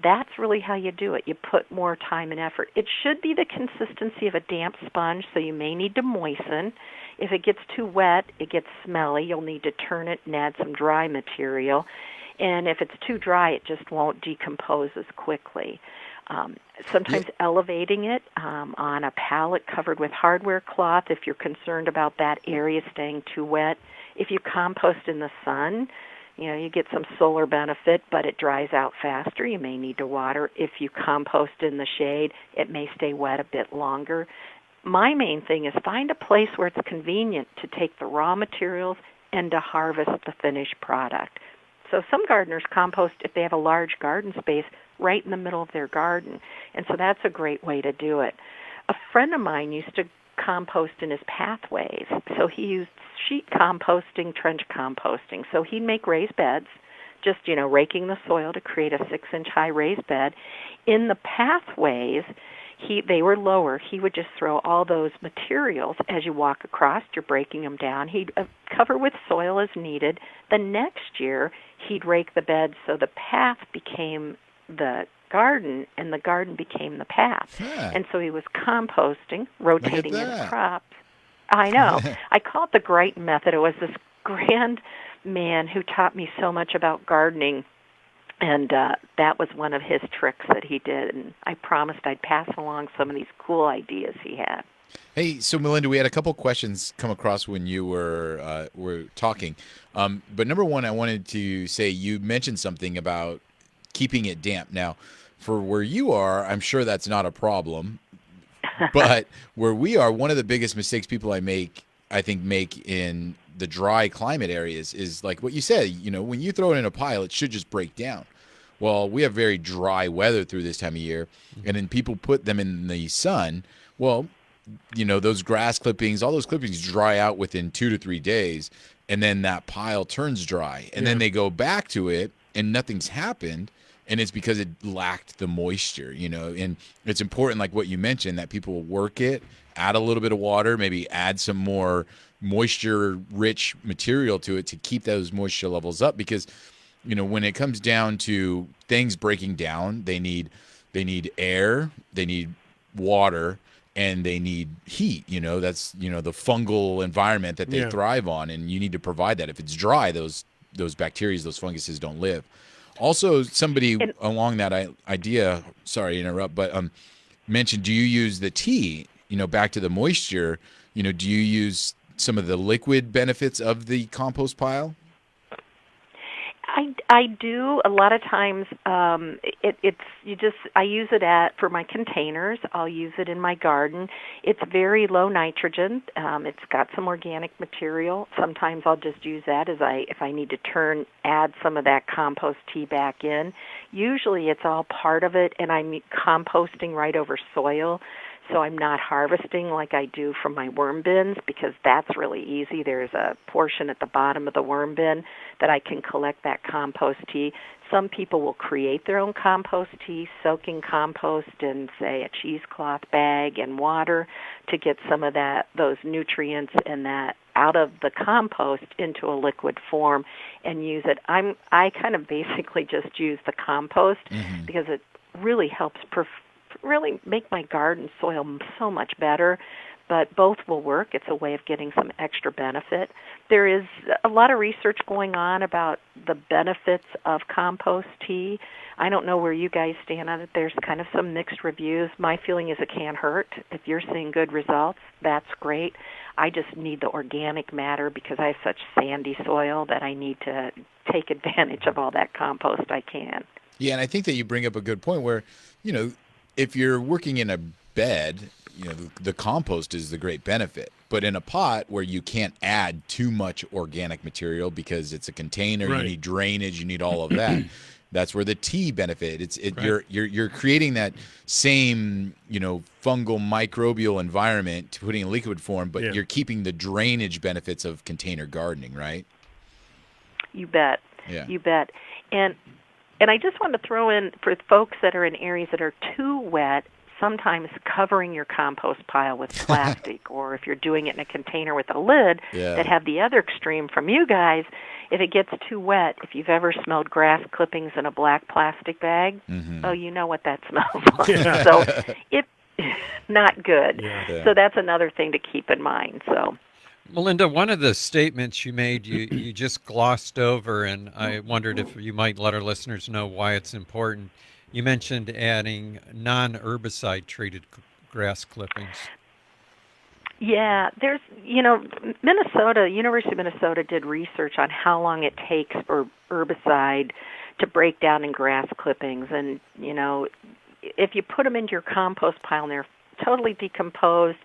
that's really how you do it. You put more time and effort. It should be the consistency of a damp sponge, so you may need to moisten. If it gets too wet, it gets smelly. You'll need to turn it and add some dry material. And if it's too dry, it just won't decompose as quickly. Sometimes elevating it on a pallet covered with hardware cloth if you're concerned about that area staying too wet. If you compost in the sun, you know, you get some solar benefit, but it dries out faster. You may need to water. If you compost in the shade, it may stay wet a bit longer. My main thing is find a place where it's convenient to take the raw materials and to harvest the finished product. So some gardeners compost if they have a large garden space right in the middle of their garden, and so that's a great way to do it. A friend of mine used to compost in his pathways, so he used sheet composting, trench composting. So he'd make raised beds, just, you know, raking the soil to create a 6-inch high raised bed. In the pathways, they were lower. He would just throw all those materials as you walk across. You're breaking them down. He'd cover with soil as needed. The next year, he'd rake the bed so the path became the garden and the garden became the path. And so he was composting, rotating his crops. I know. I call it the Great Method. It was this grand man who taught me so much about gardening. And that was one of his tricks that he did, and I promised I'd pass along some of these cool ideas he had. Hey, so Melinda, we had a couple questions come across when you were talking. But number one, I wanted to say you mentioned something about keeping it damp. Now, for where you are, I'm sure that's not a problem. But where we are, one of the biggest mistakes people I think make in the dry climate areas is like what you said, you know, when you throw it in a pile, it should just break down. Well, we have very dry weather through this time of year, and then people put them in the sun. Well, you know, those grass clippings, all those clippings dry out within 2 to 3 days, and then that pile turns dry. And then they go back to it, and nothing's happened, and it's because it lacked the moisture, you know. And it's important, like what you mentioned, that people work it, add a little bit of water, maybe add some more moisture-rich material to it to keep those moisture levels up, because you know, when it comes down to things breaking down, they need air, they need water, and they need heat. You know, that's, you know, the fungal environment that they thrive on, and you need to provide that. If it's dry, those bacteria, those funguses don't live. Also, somebody along that idea, sorry to interrupt, but mentioned, do you use the tea, you know, back to the moisture, you know, do you use some of the liquid benefits of the compost pile? I do. A lot of times I use it for my containers. I'll use it in my garden. It's very low nitrogen. It's got some organic material. Sometimes I'll just use that if I need to add some of that compost tea back in. Usually it's all part of it, and I'm composting right over soil. So I'm not harvesting like I do from my worm bins, because that's really easy. There's a portion at the bottom of the worm bin that I can collect that compost tea. Some people will create their own compost tea, soaking compost in, say, a cheesecloth bag and water to get some of those nutrients and that out of the compost into a liquid form and use it. I kind of basically just use the compost because it really helps really make my garden soil so much better. but both will work. It's a way of getting some extra benefit. There is a lot of research going on about the benefits of compost tea. I don't know where you guys stand on it. There's kind of some mixed reviews. My feeling is it can't hurt. If you're seeing good results, that's great. I just need the organic matter because I have such sandy soil that I need to take advantage of all that compost I can. Yeah, and I think that you bring up a good point where, if you're working in a bed, the compost is the great benefit. But in a pot where you can't add too much organic material because it's a container, Right. you need drainage, you need all of that. That's where the tea benefit. Right. You're creating that same fungal microbial environment to putting in liquid form, but you're keeping the drainage benefits of container gardening, right? You bet. Yeah. You bet. And I just want to throw in for folks that are in areas that are too wet, sometimes covering your compost pile with plastic, or if you're doing it in a container with a lid, that have the other extreme from you guys. If it gets too wet, if you've ever smelled grass clippings in a black plastic bag, oh, you know what that smells like. Yeah. So it's not good. Yeah. So that's another thing to keep in mind. So, Melinda, one of the statements you made, you just glossed over, and I wondered if you might let our listeners know why it's important. You mentioned adding non-herbicide treated grass clippings. yeah, there's, Minnesota, University of Minnesota did research on how long it takes for herbicide to break down in grass clippings. And, if you put them into your compost pile and they're totally decomposed,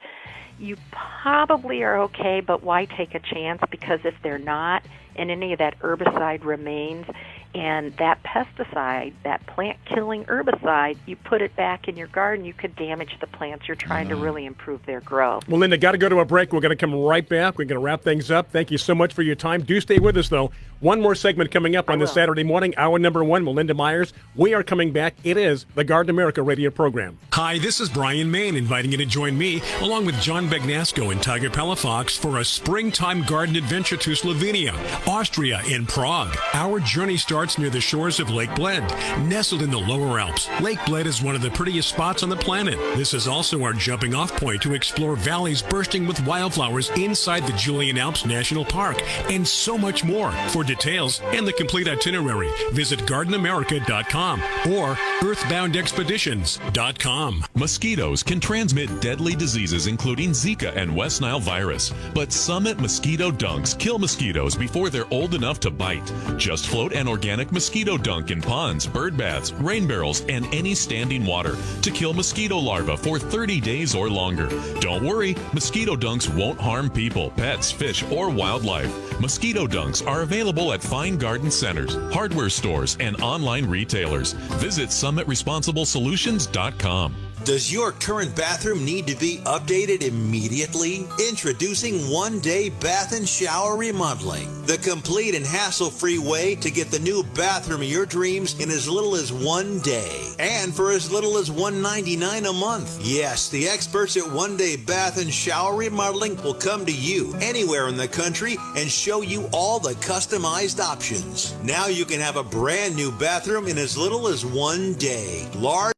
you probably are okay, but why take a chance? Because if they're not, and any of that herbicide remains, and that pesticide, that plant-killing herbicide, you put it back in your garden, you could damage the plants you're trying to really improve their growth. Melinda, got to go to a break. We're going to come right back. We're going to wrap things up. Thank you so much for your time. Do stay with us, though. One more segment coming up on this Saturday morning, hour number 1, Melinda Myers. We are coming back. It is the Garden America radio program. Hi, this is Bryan, Maine, inviting you to join me, along with John Bagnasco and Tiger Palafox, for a springtime garden adventure to Slovenia, Austria, and Prague. Our journey starts near the shores of Lake Bled, nestled in the lower Alps. Lake Bled is one of the prettiest spots on the planet. This is also our jumping off point to explore valleys bursting with wildflowers inside the Julian Alps National Park, and so much more. For details and the complete itinerary, visit gardenamerica.com or earthboundexpeditions.com. Mosquitoes can transmit deadly diseases including Zika and West Nile virus, but Summit mosquito dunks kill mosquitoes before they're old enough to bite. Just float an organic mosquito dunk in ponds, bird baths, rain barrels, and any standing water to kill mosquito larvae for 30 days or longer. Don't worry, mosquito dunks won't harm people, pets, fish, or wildlife. Mosquito dunks are available at fine garden centers, hardware stores, and online retailers. Visit SummitResponsibleSolutions.com. Does your current bathroom need to be updated immediately? Introducing One Day Bath and Shower Remodeling, the complete and hassle-free way to get the new bathroom of your dreams in as little as 1 day, and for as little as $199 a month. Yes, the experts at One Day Bath and Shower Remodeling will come to you anywhere in the country and show you all the customized options. Now you can have a brand new bathroom in as little as 1 day. Large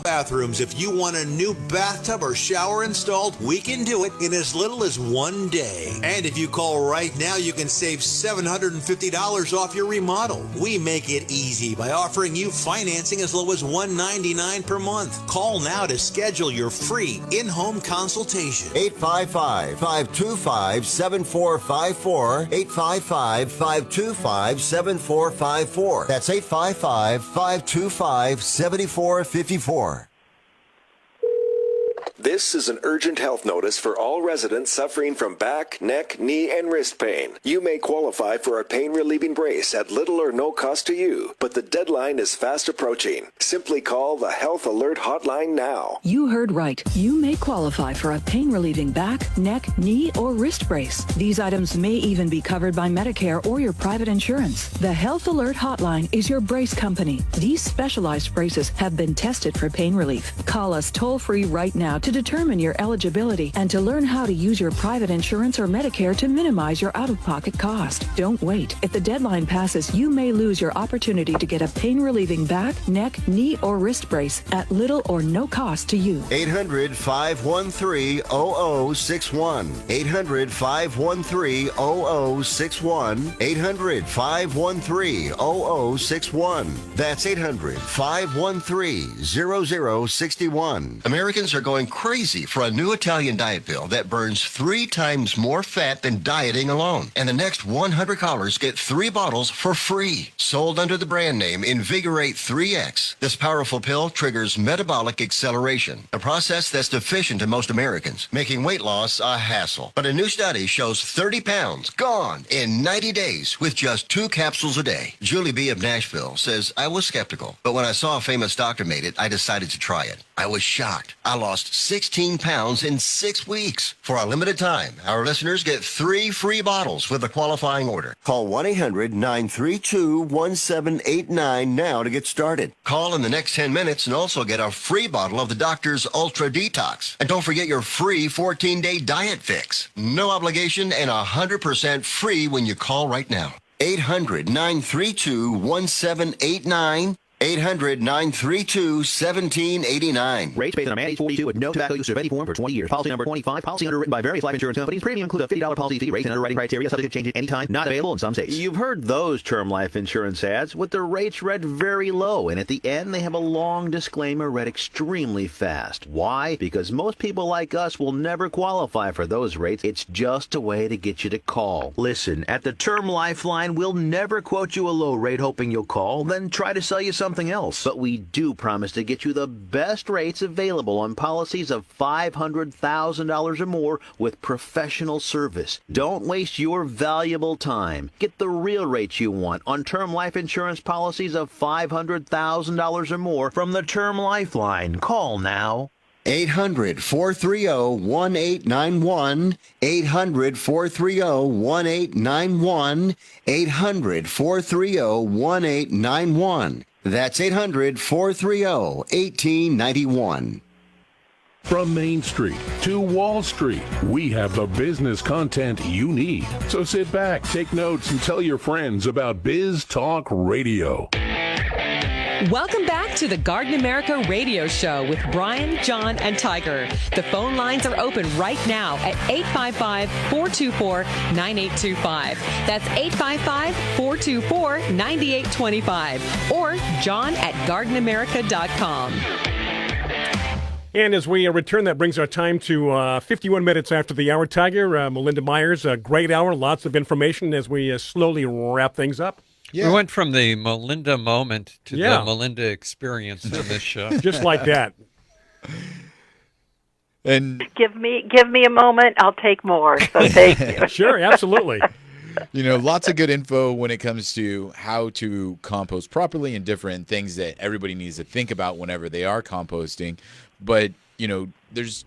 bathrooms. If you want a new bathtub or shower installed, we can do it in as little as 1 day. And if you call right now, you can save $750 off your remodel. We make it easy by offering you financing as low as $199 per month. Call now to schedule your free in-home consultation. 855-525-7454. 855-525-7454. That's 855-525-7454. This is an urgent health notice for all residents suffering from back, neck, knee, and wrist pain. You may qualify for a pain-relieving brace at little or no cost to you, but the deadline is fast approaching. Simply call the Health Alert Hotline now. You heard right. You may qualify for a pain-relieving back, neck, knee, or wrist brace. These items may even be covered by Medicare or your private insurance. The Health Alert Hotline is your brace company. These specialized braces have been tested for pain relief. Call us toll-free right now to determine your eligibility and to learn how to use your private insurance or Medicare to minimize your out-of-pocket cost. Don't wait. If the deadline passes, you may lose your opportunity to get a pain-relieving back, neck, knee, or wrist brace at little or no cost to you. 800-513-0061. 800-513-0061. 800-513-0061. That's 800-513-0061. Americans are going crazy for a new Italian diet pill that burns 3 times more fat than dieting alone. And the next 100 callers get 3 bottles for free. Sold under the brand name Invigorate 3X. This powerful pill triggers metabolic acceleration, a process that's deficient in most Americans, making weight loss a hassle. But a new study shows 30 pounds gone in 90 days with just 2 capsules a day. Julie B. of Nashville says, I was skeptical, but when I saw a famous doctor made it, I decided to try it. I was shocked. I lost 16 pounds in 6 weeks. For a limited time, our listeners get 3 free bottles with a qualifying order. Call 1-800-932-1789 now to get started. Call in the next 10 minutes and also get a free bottle of the doctor's Ultra Detox. And don't forget your free 14-day diet fix. No obligation and 100% free when you call right now. 800-932-1789. 800-932-1789. Rates based on a man age 42 with no tobacco use of any form for 20 years. Policy number 25. Policy underwritten by various life insurance companies. Premium includes a $50 policy fee. Rates and underwriting criteria subject to change at any time. Not available in some states. You've heard those term life insurance ads with the rates read very low, and at the end they have a long disclaimer read extremely fast. Why? Because most people like us will never qualify for those rates. It's just a way to get you to call. Listen, at the Term Lifeline, we'll never quote you a low rate hoping you'll call, then try to sell you something else. But we do promise to get you the best rates available on policies of $500,000 or more with professional service. Don't waste your valuable time. Get the real rates you want on term life insurance policies of $500,000 or more from the Term Lifeline. Call now. 800-430-1891. 800-430-1891. 800-430-1891. That's 800-430-1891. From Main Street to Wall Street, we have the business content you need. So sit back, take notes, and tell your friends about Biz Talk Radio. Welcome back to the Garden America Radio Show with Bryan, John, and Tiger. The phone lines are open right now at 855-424-9825. That's 855-424-9825. Or John at gardenamerica.com. And as we return, that brings our time to 51 minutes after the hour. Tiger, Melinda Myers, a great hour, lots of information as we slowly wrap things up. Yeah. We went from the Melinda moment to the Melinda experience on this show. Just like that. And give me a moment, I'll take more. So thank you. Sure, absolutely. Lots of good info when it comes to how to compost properly and different things that everybody needs to think about whenever they are composting. But, there's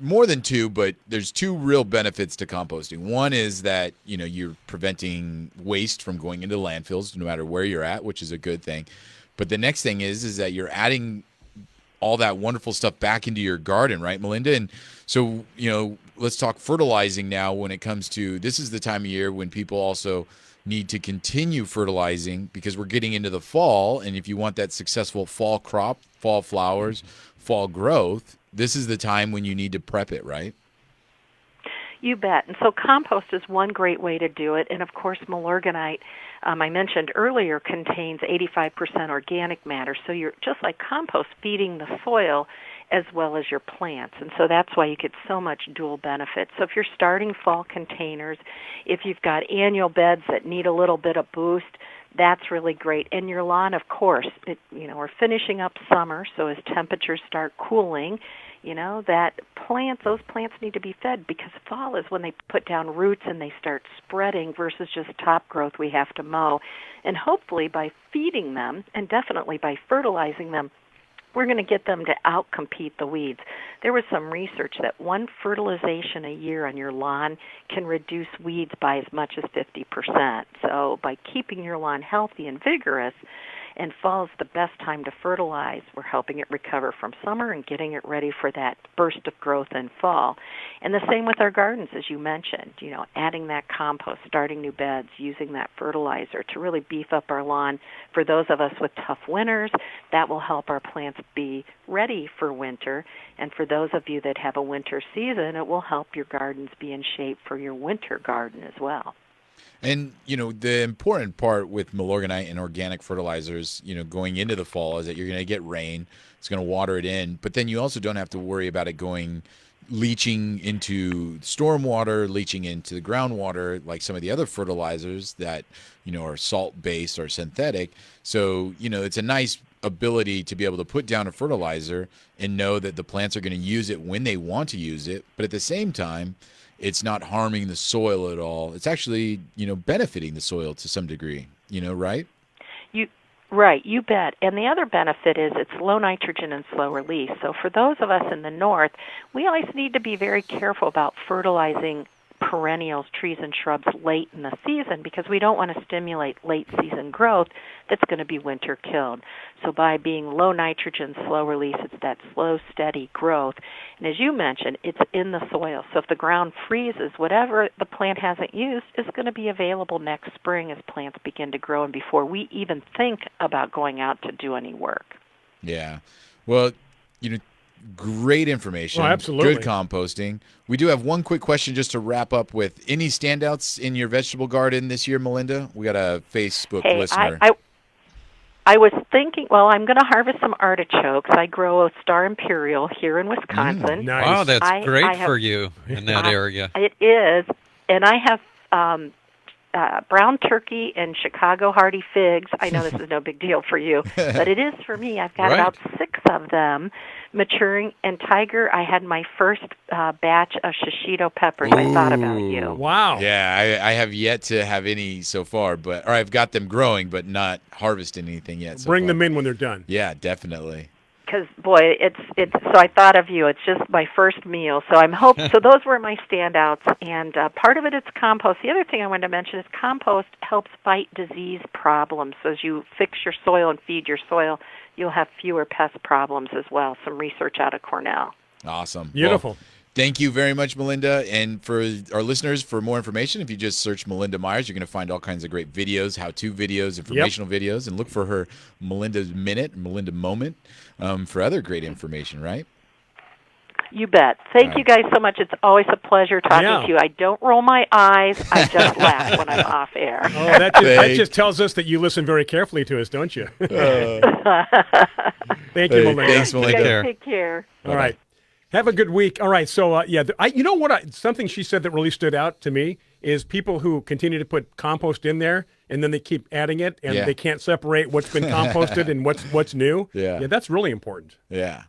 more than 2, but there's 2 real benefits to composting. One is that, you're preventing waste from going into landfills no matter where you're at, which is a good thing. But the next thing is that you're adding all that wonderful stuff back into your garden, right, Melinda? And so, let's talk fertilizing now when it comes to, this is the time of year when people also need to continue fertilizing because we're getting into the fall. And if you want that successful fall crop, fall flowers, fall growth, this is the time when you need to prep it, right? You bet. And so compost is one great way to do it. And, of course, Milorganite, I mentioned earlier, contains 85% organic matter. So you're just like compost, feeding the soil as well as your plants. And so that's why you get so much dual benefit. So if you're starting fall containers, if you've got annual beds that need a little bit of boost, that's really great. And your lawn, of course, we're finishing up summer, so as temperatures start cooling, those plants need to be fed because fall is when they put down roots and they start spreading versus just top growth we have to mow. And hopefully by feeding them and definitely by fertilizing them, we're going to get them to outcompete the weeds. There was some research that one fertilization a year on your lawn can reduce weeds by as much as 50%. So by keeping your lawn healthy and vigorous And fall is the best time to fertilize. We're helping it recover from summer and getting it ready for that burst of growth in fall. And the same with our gardens, as you mentioned, adding that compost, starting new beds, using that fertilizer to really beef up our lawn. For those of us with tough winters, that will help our plants be ready for winter. And for those of you that have a winter season, it will help your gardens be in shape for your winter garden as well. And, the important part with Milorganite and organic fertilizers, going into the fall is that you're going to get rain. It's going to water it in. But then you also don't have to worry about it leaching into stormwater, leaching into the groundwater, like some of the other fertilizers that, are salt-based or synthetic. So, it's a nice ability to be able to put down a fertilizer and know that the plants are going to use it when they want to use it. But at the same time, it's not harming the soil at all. It's actually, benefiting the soil to some degree, right? Right, you bet. And the other benefit is it's low nitrogen and slow release. So for those of us in the north, we always need to be very careful about fertilizing perennials, trees and shrubs late in the season because we don't want to stimulate late season growth that's going to be winter killed. So by being low nitrogen, slow release, it's that slow, steady growth. And as you mentioned, it's in the soil. So if the ground freezes, whatever the plant hasn't used is going to be available next spring as plants begin to grow and before we even think about going out to do any work. Yeah. Well, great information. Oh, absolutely. Good composting. We do have one quick question just to wrap up with. Any standouts in your vegetable garden this year, Melinda? We got a Facebook listener. I was thinking, I'm going to harvest some artichokes. I grow a Star Imperial here in Wisconsin. Nice. Wow, that's great for you in that area. It is. And I have brown turkey and Chicago hardy figs. I know this is no big deal for you, but it is for me. I've got about 6 of them maturing. And Tiger, I had my first batch of shishito peppers. I thought about you. Wow. Yeah, I have yet to have any so far, or I've got them growing, but not harvested anything yet. Bring them in when they're done. Yeah, definitely. Because boy, it's so I thought of you. It's just my first meal, so I'm hoping. So those were my standouts, and part of it's compost. The other thing I wanted to mention is compost helps fight disease problems. So as you fix your soil and feed your soil, you'll have fewer pest problems as well. Some research out of Cornell. Awesome, beautiful. Well, thank you very much, Melinda. And for our listeners, for more information, if you just search Melinda Myers, you're going to find all kinds of great videos, how-to videos, informational videos, and look for her Melinda's Minute, Melinda Moment for other great information, right? You bet. Thank you guys so much. It's always a pleasure talking to you. I don't roll my eyes. I just laugh when I'm off air. Oh, that just tells us that you listen very carefully to us, don't you? Thank you, Melinda. Thanks, Melinda. Take care. All right. Have a good week. All right. So, you know what? Something she said that really stood out to me is people who continue to put compost in there and then they keep adding it and they can't separate what's been composted and what's new. Yeah, that's really important. Yeah.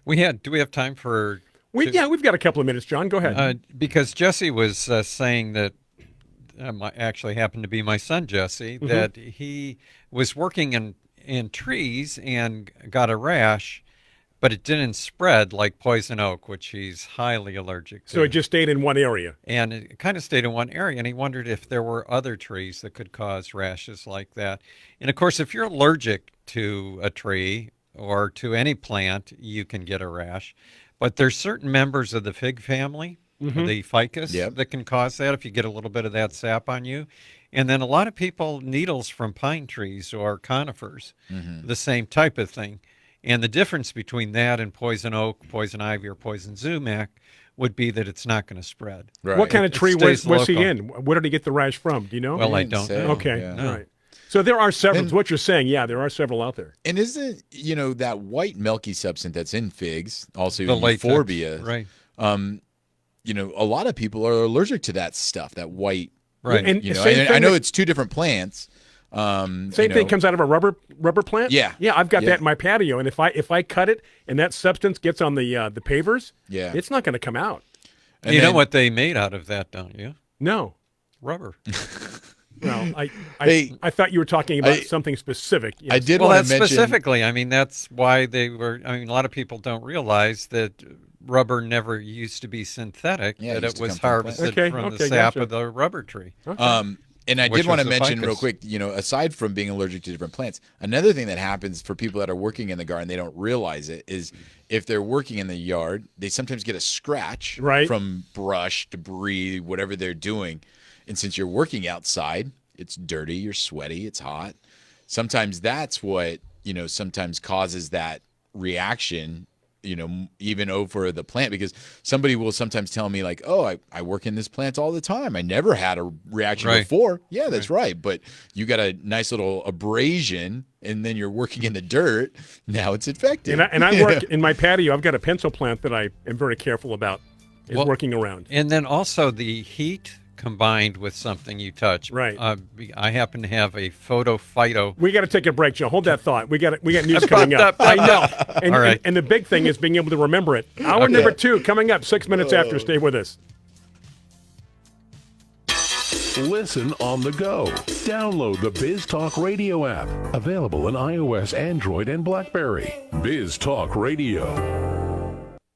Do we have time for? We've got a couple of minutes, John. Go ahead. Because Jesse was saying that actually happened to be my son Jesse that he was working in trees and got a rash. But it didn't spread like poison oak, which he's highly allergic to. So it just stayed in one area? And it kind of stayed in one area, and he wondered if there were other trees that could cause rashes like that. And, of course, if you're allergic to a tree or to any plant, you can get a rash. But there's certain members of the fig family, the ficus, that can cause that if you get a little bit of that sap on you. And then a lot of people, needles from pine trees or conifers, the same type of thing. And the difference between that and poison oak, poison ivy, or poison sumac would be that it's not going to spread. Right. What kind of tree was he in? Where did he get the rash from? Do you know? Well, I don't know. Okay, all right. So there are several. What you're saying, there are several out there. And isn't that white milky substance that's in figs, also the euphorbia, right? A lot of people are allergic to that stuff, that white. Right. And I know it's two different plants. Same thing comes out of a rubber plant. Yeah, I've got that in my patio, and if I cut it and that substance gets on the pavers, it's not going to come out. And you know what they made out of that, don't you? No, rubber. Well, I thought you were talking about something specific. Yes. I did. Well, want that's to mention... specifically. I mean, that's why they were. I mean, a lot of people don't realize that rubber never used to be synthetic. That it was harvested from the sap of the rubber tree. Okay. And I which did want to was the mention real ficus. quick, aside from being allergic to different plants, another thing that happens for people that are working in the garden, they don't realize it, is if they're working in the yard, they sometimes get a scratch from brush, debris, whatever they're doing. And since you're working outside, it's dirty, you're sweaty, it's hot. Sometimes that's what, sometimes causes that reaction, even over the plant, because somebody will sometimes tell me like, oh, I work in this plant all the time. I never had a reaction before. Yeah, that's right. But you got a nice little abrasion and then you're working in the dirt. Now it's infected. And I work in my patio. I've got a pencil plant that I am very careful about working around. And then also the heat combined with something you touch. Right. I happen to have a phyto. We got to take a break, Joe. Hold that thought. We got news coming up. I know. And, All right. and the big thing is being able to remember it. Hour number 2 coming up 6 minutes after. Stay with us. Listen on the go. Download the Biz Talk Radio app. Available on iOS, Android, and BlackBerry. Biz Talk Radio.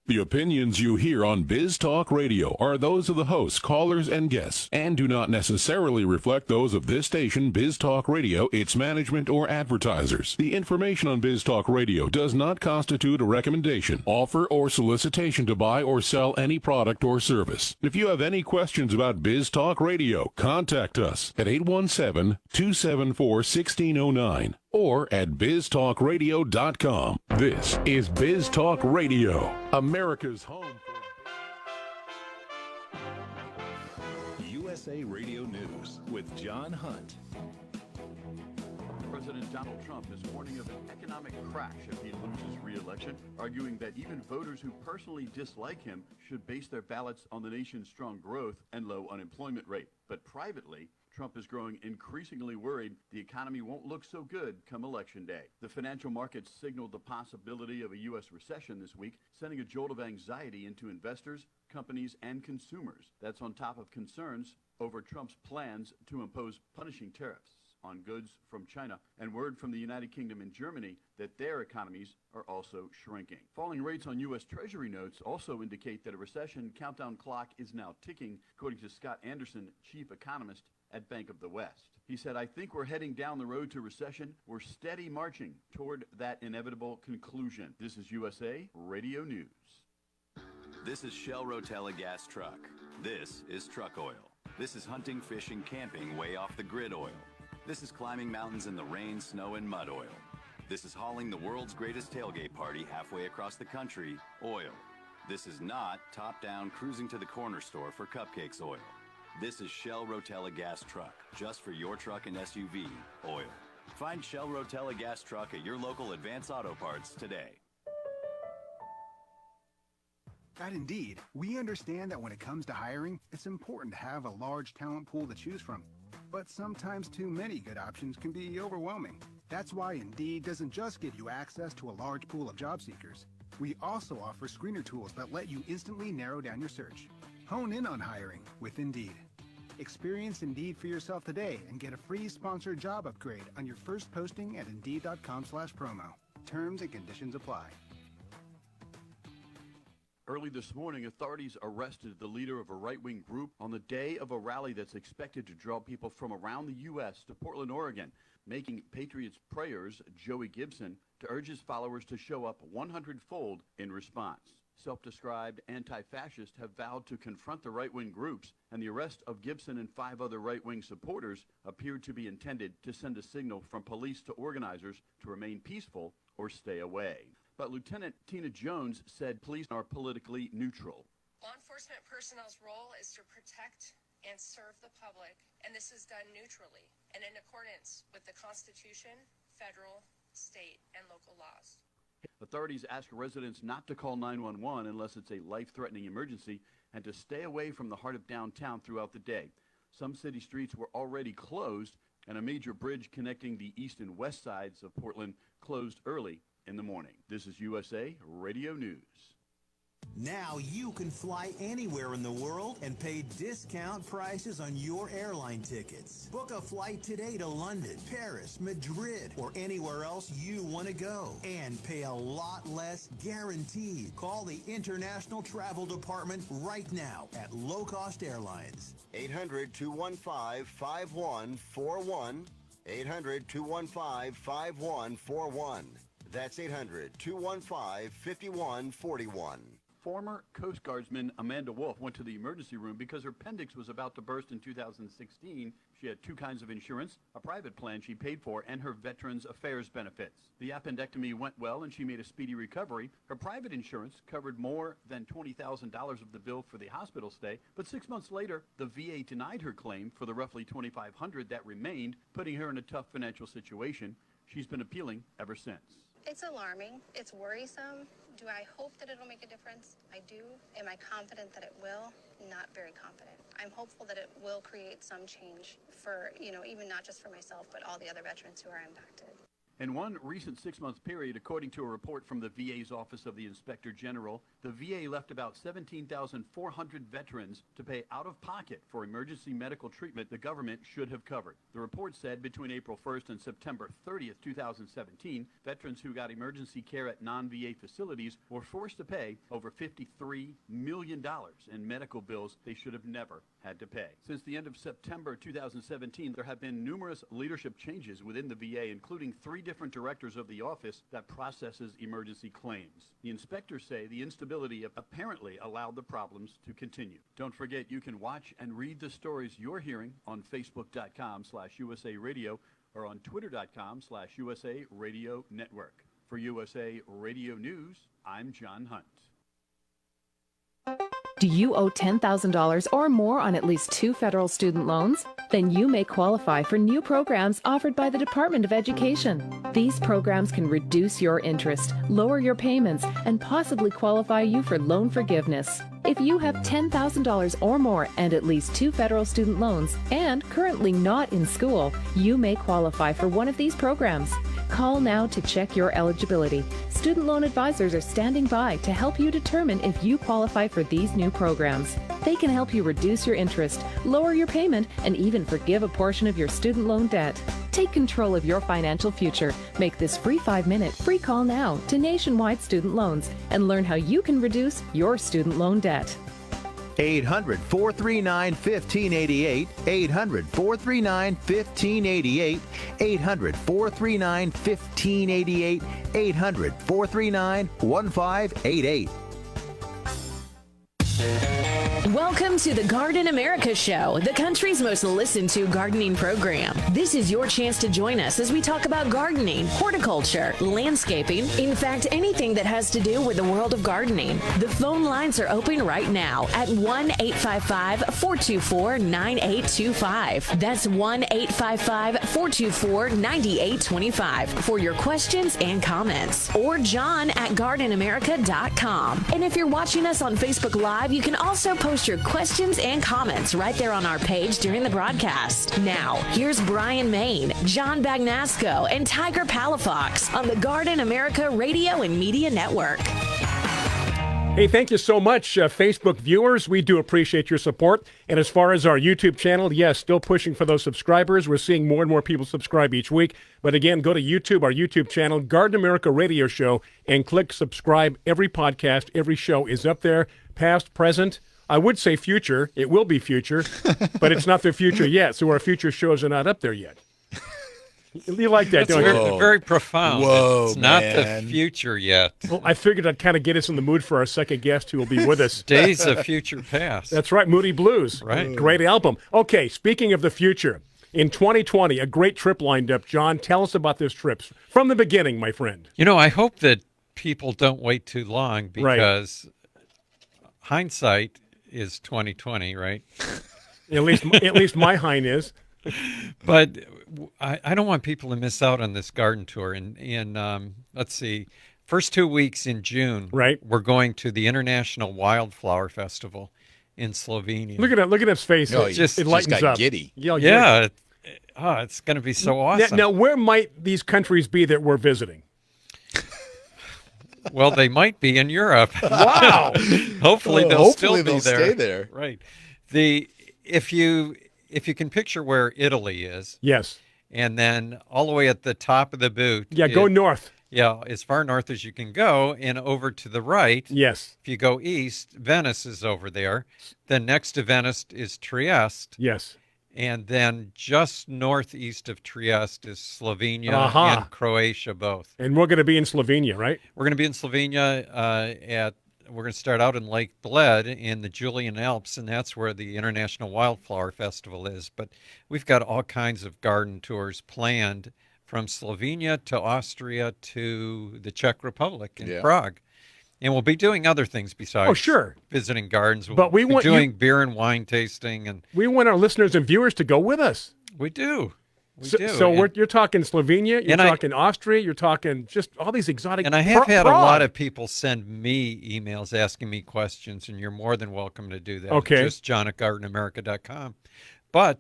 The opinions you hear on Biz Talk Radio are those of the hosts, callers, and guests, and do not necessarily reflect those of this station, Biz Talk Radio, its management, or advertisers. The information on Biz Talk Radio does not constitute a recommendation, offer, or solicitation to buy or sell any product or service. If you have any questions about Biz Talk Radio, contact us at 817-274-1609 or at biztalkradio.com. This is Biz Talk Radio, America's home for USA Radio News with John Hunt. President Donald Trump is warning of an economic crash if he loses re-election, arguing that even voters who personally dislike him should base their ballots on the nation's strong growth and low unemployment rate. But privately, Trump is growing increasingly worried the economy won't look so good come Election Day. The financial markets signaled the possibility of a U.S. recession this week, sending a jolt of anxiety into investors, companies, and consumers. That's on top of concerns over Trump's plans to impose punishing tariffs on goods from China and word from the United Kingdom and Germany that their economies are also shrinking. Falling rates on U.S. Treasury notes also indicate that a recession countdown clock is now ticking, according to Scott Anderson, chief economist at Bank of the West. He said, I think we're heading down the road to recession. We're steady marching toward that inevitable conclusion. This is USA Radio News. This is Shell Rotella gas truck. This is truck oil. This is hunting, fishing, camping way off the grid oil. This is climbing mountains in the rain, snow, and mud oil. This is hauling the world's greatest tailgate party halfway across the country, oil. This is not top-down cruising to the corner store for cupcakes oil. This is Shell Rotella gas truck, just for your truck and SUV, oil. Find Shell Rotella gas truck at your local Advance Auto Parts today. At Indeed, we understand that when it comes to hiring, it's important to have a large talent pool to choose from. But sometimes too many good options can be overwhelming. That's why Indeed doesn't just give you access to a large pool of job seekers. We also offer screener tools that let you instantly narrow down your search. Hone in on hiring with Indeed. Experience Indeed for yourself today and get a free sponsored job upgrade on your first posting at Indeed.com/promo. Terms and conditions apply. Early this morning, authorities arrested the leader of a right-wing group on the day of a rally that's expected to draw people from around the U.S. to Portland, Oregon, making Patriots prayers, Joey Gibson, to urge his followers to show up 100-fold in response. Self-described anti-fascists have vowed to confront the right-wing groups, and the arrest of Gibson and 5 other right-wing supporters appeared to be intended to send a signal from police to organizers to remain peaceful or stay away. But Lieutenant Tina Jones said police are politically neutral. Law enforcement personnel's role is to protect and serve the public, and this is done neutrally and in accordance with the Constitution, federal, state, and local laws. Authorities ask residents not to call 911 unless it's a life-threatening emergency and to stay away from the heart of downtown throughout the day. Some city streets were already closed, and a major bridge connecting the east and west sides of Portland closed early in the morning. This is USA Radio News. Now you can fly anywhere in the world and pay discount prices on your airline tickets. Book a flight today to London, Paris, Madrid, or anywhere else you want to go and pay a lot less guaranteed. Call the International Travel Department right now at Low Cost Airlines. 800-215-5141. 800-215-5141. That's 800-215-5141. Former Coast Guardsman Amanda Wolf went to the emergency room because her appendix was about to burst in 2016. She had two kinds of insurance, a private plan she paid for, and her Veterans Affairs benefits. The appendectomy went well, and she made a speedy recovery. Her private insurance covered more than $20,000 of the bill for the hospital stay, but 6 months later, the VA denied her claim for the roughly $2,500 that remained, putting her in a tough financial situation. She's been appealing ever since. It's alarming. It's worrisome. Do I hope that it'll make a difference? I do. Am I confident that it will? Not very confident. I'm hopeful that it will create some change for, even not just for myself, but all the other veterans who are impacted. In one recent 6-month period, according to a report from the VA's Office of the Inspector General, the VA left about 17,400 veterans to pay out of pocket for emergency medical treatment the government should have covered. The report said between April 1st and September 30th, 2017, veterans who got emergency care at non-VA facilities were forced to pay over $53 million in medical bills they should have never had to pay. Since the end of September 2017, there have been numerous leadership changes within the VA, including 3 different directors of the office that processes emergency claims. The inspectors say the instability apparently allowed the problems to continue. Don't forget, you can watch and read the stories you're hearing on Facebook.com/USA Radio or on Twitter.com/USA Radio Network. For USA Radio News, I'm John Hunt. Do you owe $10,000 or more on at least 2 federal student loans? Then you may qualify for new programs offered by the Department of Education. These programs can reduce your interest, lower your payments, and possibly qualify you for loan forgiveness. If you have $10,000 or more and at least 2 federal student loans and currently not in school, you may qualify for one of these programs. Call now to check your eligibility. Student loan advisors are standing by to help you determine if you qualify for these new programs. They can help you reduce your interest, lower your payment, and even forgive a portion of your student loan debt. Take control of your financial future. Make this free 5-minute free call now to Nationwide Student Loans and learn how you can reduce your student loan debt. 800-439-1588, 800-439-1588, 800-439-1588, 800-439-1588. Welcome to the Garden America Show, the country's most listened to gardening program. This is your chance to join us as we talk about gardening, horticulture, landscaping, in fact, anything that has to do with the world of gardening. The phone lines are open right now at 1-855-424-9825. That's 1-855-424-9825 for your questions and comments. Or John at gardenamerica.com. And if you're watching us on Facebook Live, you can also post your questions and comments right there on our page during the broadcast. Now, here's Bryan Main, John Bagnasco, and Tiger Palafox on the Garden America Radio and Media Network. Hey, thank you so much, Facebook viewers. We do appreciate your support. And as far as our YouTube channel, yes, still pushing for those subscribers. We're seeing more and more people subscribe each week. But again, go to YouTube, our YouTube channel, Garden America Radio Show, and click subscribe. Every podcast, every show is up there, past, present. I would say future. It will be future, but it's not the future yet, so our future shows are not up there yet. You like that, don't you? Very profound. Whoa, it's not the future yet. Well, I figured I'd kind of get us in the mood for our second guest who will be with us. Days of Future Past. That's right, Moody Blues. Right. Great album. Okay, speaking of the future, in 2020, a great trip lined up. John, tell us about this trip from the beginning, my friend. You know, I hope that people don't wait too long because hindsight is 2020, right? At least my hind is. But I don't want people to miss out on this garden tour. And let's see, first 2 weeks in June, we're going to the International Wildflower Festival in Slovenia. Look at his face. No, it lightens got up. Giddy. Yeah, it's going to be so awesome. Now, where might these countries be that we're visiting? Well, they might be in Europe. Wow. Hopefully they'll still be there. Stay there. Right. If you can picture where Italy is. Yes. And then all the way at the top of the boot. Yeah, go north. Yeah, as far north as you can go, and over to the right. Yes. If you go east, Venice is over there. Then next to Venice is Trieste. Yes. And then just northeast of Trieste is Slovenia and Croatia both. And we're going to be in Slovenia, right? We're going to be in Slovenia we're going to start out in Lake Bled in the Julian Alps, and that's where the International Wildflower Festival is. But we've got all kinds of garden tours planned from Slovenia to Austria to the Czech Republic in Prague. And we'll be doing other things besides visiting gardens. But we want doing beer and wine tasting, and we want our listeners and viewers to go with us. We do. So you're talking Slovenia, you're talking Austria, you're talking just all these exotic. And I have had a lot of people send me emails asking me questions, and you're more than welcome to do that. Okay. Just john@gardenamerica.com. But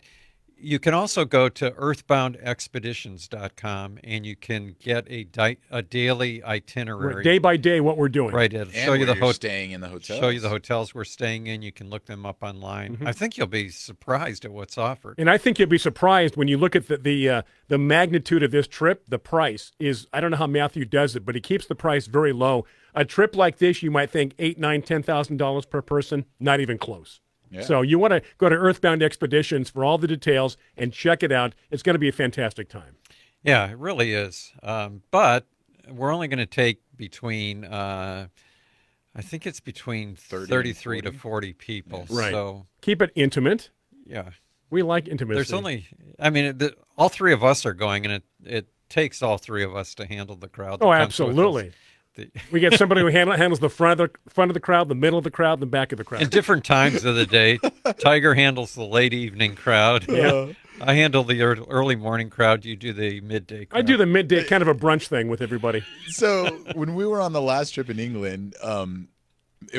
you can also go to earthboundexpeditions.com, and you can get a daily itinerary. Day by day what we're doing. Right. It'll show you staying in the hotels. Show you the hotels we're staying in. You can look them up online. Mm-hmm. I think you'll be surprised at what's offered. And I think you'll be surprised when you look at the magnitude of this trip. The price is, I don't know how Matthew does it, but he keeps the price very low. A trip like this, you might think $8,000, $9,000, $10,000 per person. Not even close. Yeah. So you want to go to Earthbound Expeditions for all the details and check it out. It's going to be a fantastic time. Yeah, it really is. But we're only going to take between, I think it's between 33 to 40 people. Yes. Right. So keep it intimate. Yeah. We like intimacy. There's only, all three of us are going, and it takes all three of us to handle the crowd. Oh, absolutely. We get somebody who handles the front of the crowd, the middle of the crowd, and the back of the crowd. At different times of the day. Tiger handles the late evening crowd. Yeah. I handle the early morning crowd. You do the midday crowd. I do the midday, kind of a brunch thing with everybody. So when we were on the last trip in England,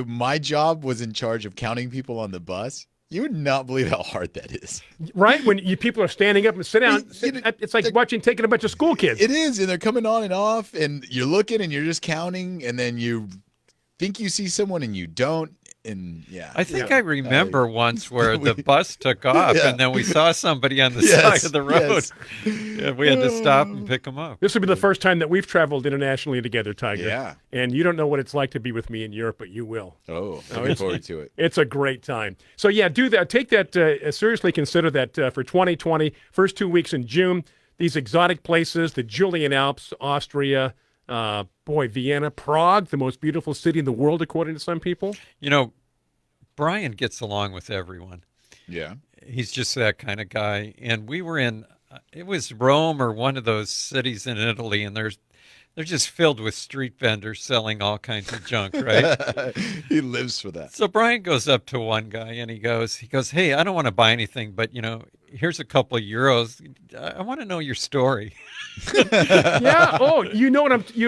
my job was in charge of counting people on the bus. You would not believe how hard that is. Right? When people are standing up and sit down, it's like taking a bunch of school kids. It is, and they're coming on and off, and you're looking and you're just counting, and then you think you see someone and you don't, and I think I remember once where the bus took off, and then we saw somebody on the side of the road. And we had to stop and pick them up. This will be the first time that we've traveled internationally together, Tiger. Yeah. And you don't know what it's like to be with me in Europe, but you will. Oh, looking forward to it. It's a great time. So, yeah, do that. Take that, seriously consider that for 2020, first 2 weeks in June, these exotic places, the Julian Alps, Austria, Vienna, Prague, the most beautiful city in the world, according to some people. Bryan gets along with everyone. Yeah. He's just that kind of guy. And we were in, it was Rome or one of those cities in Italy, and they're just filled with street vendors selling all kinds of junk, right? He lives for that. So Bryan goes up to one guy and he goes, hey, I don't want to buy anything, but here's a couple of euros. I want to know your story. Yeah. Oh, you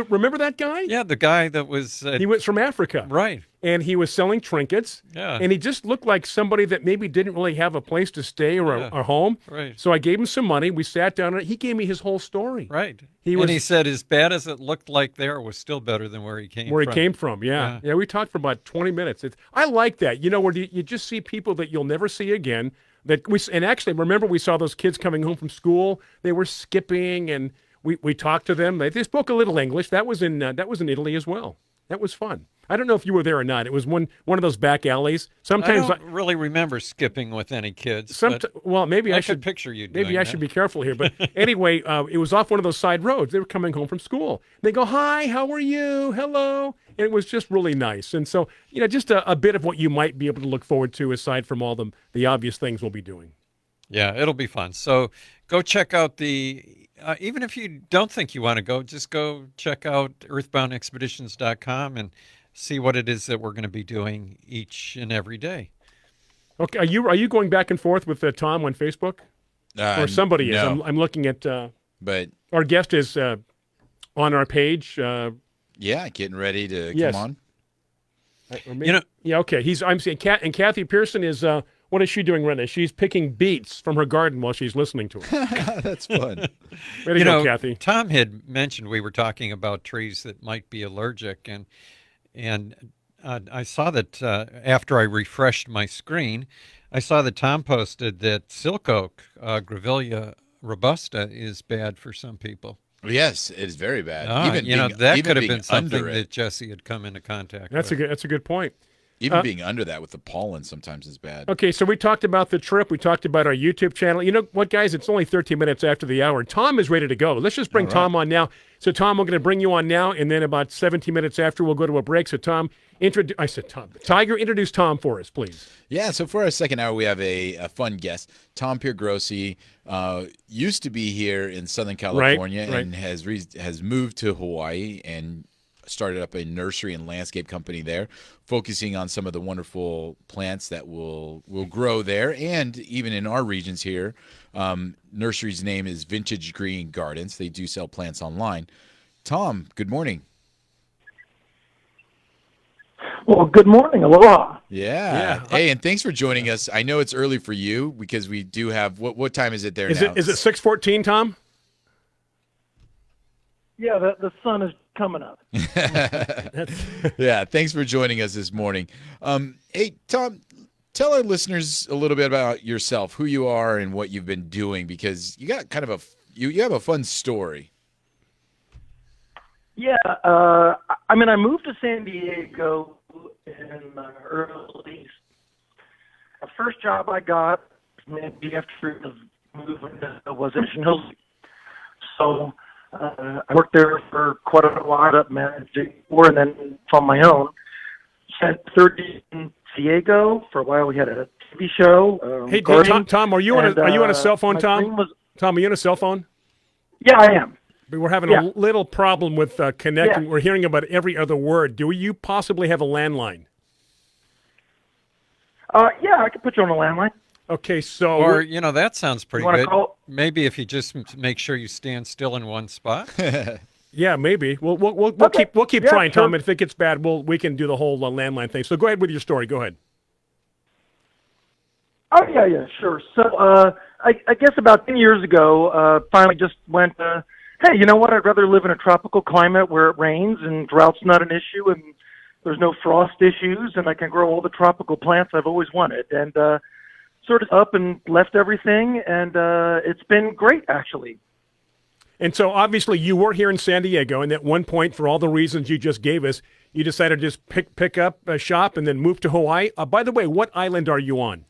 remember that guy? Yeah, the guy that was. He was from Africa. Right. And he was selling trinkets. Yeah. And he just looked like somebody that maybe didn't really have a place to stay or a home. Right. So I gave him some money. We sat down and he gave me his whole story. Right. He said as bad as it looked like there was still better than where he came from. Where he came from, yeah. Yeah, we talked for about 20 minutes. I like that. Where you just see people that you'll never see again. And actually, remember we saw those kids coming home from school. They were skipping, and we talked to them. They spoke a little English. That was in Italy as well. That was fun. I don't know if you were there or not. It was one of those back alleys. Sometimes I don't really remember skipping with any kids. Well, maybe I should picture you. Maybe I should be careful here. But anyway, it was off one of those side roads. They were coming home from school. They go, "Hi, how are you? Hello." And it was just really nice. And so, just a bit of what you might be able to look forward to aside from all the obvious things we'll be doing. Yeah, it'll be fun. So go check out even if you don't think you want to go, just go check out earthboundexpeditions.com and see what it is that we're going to be doing each and every day. Okay, are you going back and forth with Tom on Facebook? Or somebody is. No. I'm looking at. But our guest is on our page. Yeah, getting ready to come on. Yeah. Okay. I'm saying, and Kathy Pearson is What is she doing right now? She's picking beets from her garden while she's listening to it. That's fun. Way to go, Kathy. Tom had mentioned we were talking about trees that might be allergic, and I saw that after I refreshed my screen, I saw that Tom posted that silk oak, Grevillea robusta, is bad for some people. Yes, it is very bad. That could have been something that Jesse had come into contact with. That's a good point. Even being under that with the pollen sometimes is bad. Okay, so we talked about the trip. We talked about our YouTube channel. You know what, guys? It's only 13 minutes after the hour. Tom is ready to go. Let's just bring Tom on now. So, Tom, we're going to bring you on now, and then about 17 minutes after, we'll go to a break. So, Tom, Tiger, introduce Tom for us, please. Yeah, so for our second hour, we have a fun guest. Tom Piergrossi used to be here in Southern California and has moved to Hawaii and started up a nursery and landscape company there, focusing on some of the wonderful plants that will grow there and even in our regions here. Nursery's name is Vintage Green Gardens. They do sell plants online. Tom, good morning. Well, good morning. Aloha. Yeah. Hey, and thanks for joining us. I know it's early for you because we do have, what time is it there now? Is it 6:14, Tom? Yeah, the sun is coming up. Yeah, thanks for joining us this morning. Hey, Tom, tell our listeners a little bit about yourself, who you are, and what you've been doing, because you got kind of you have a fun story. Yeah, I moved to San Diego in the early. The first job I got maybe after moving was in Hills. So. I worked there for quite a while, up managing and then from my own. Spent 30 years in San Diego. For a while, we had a TV show. Hey, Tom, are you on a cell phone, Tom? Tom, are you on a cell phone? Yeah, I am. We're having a little problem with connecting. Yeah. We're hearing about every other word. Do you possibly have a landline? Yeah, I can put you on a landline. Okay, so... Or, that sounds pretty good. Maybe if you just make sure you stand still in one spot. Yeah, maybe. We'll keep trying, Tom. And if it gets bad, we can do the whole landline thing. So go ahead with your story. Go ahead. Oh, yeah, sure. So I guess about 10 years ago, finally just went, hey, you know what? I'd rather live in a tropical climate where it rains and drought's not an issue and there's no frost issues and I can grow all the tropical plants I've always wanted. And sort of up and left everything, and it's been great, actually. And so, obviously, you were here in San Diego, and at one point, for all the reasons you just gave us, you decided to just pick up a shop and then move to Hawaii. By the way, what island are you on?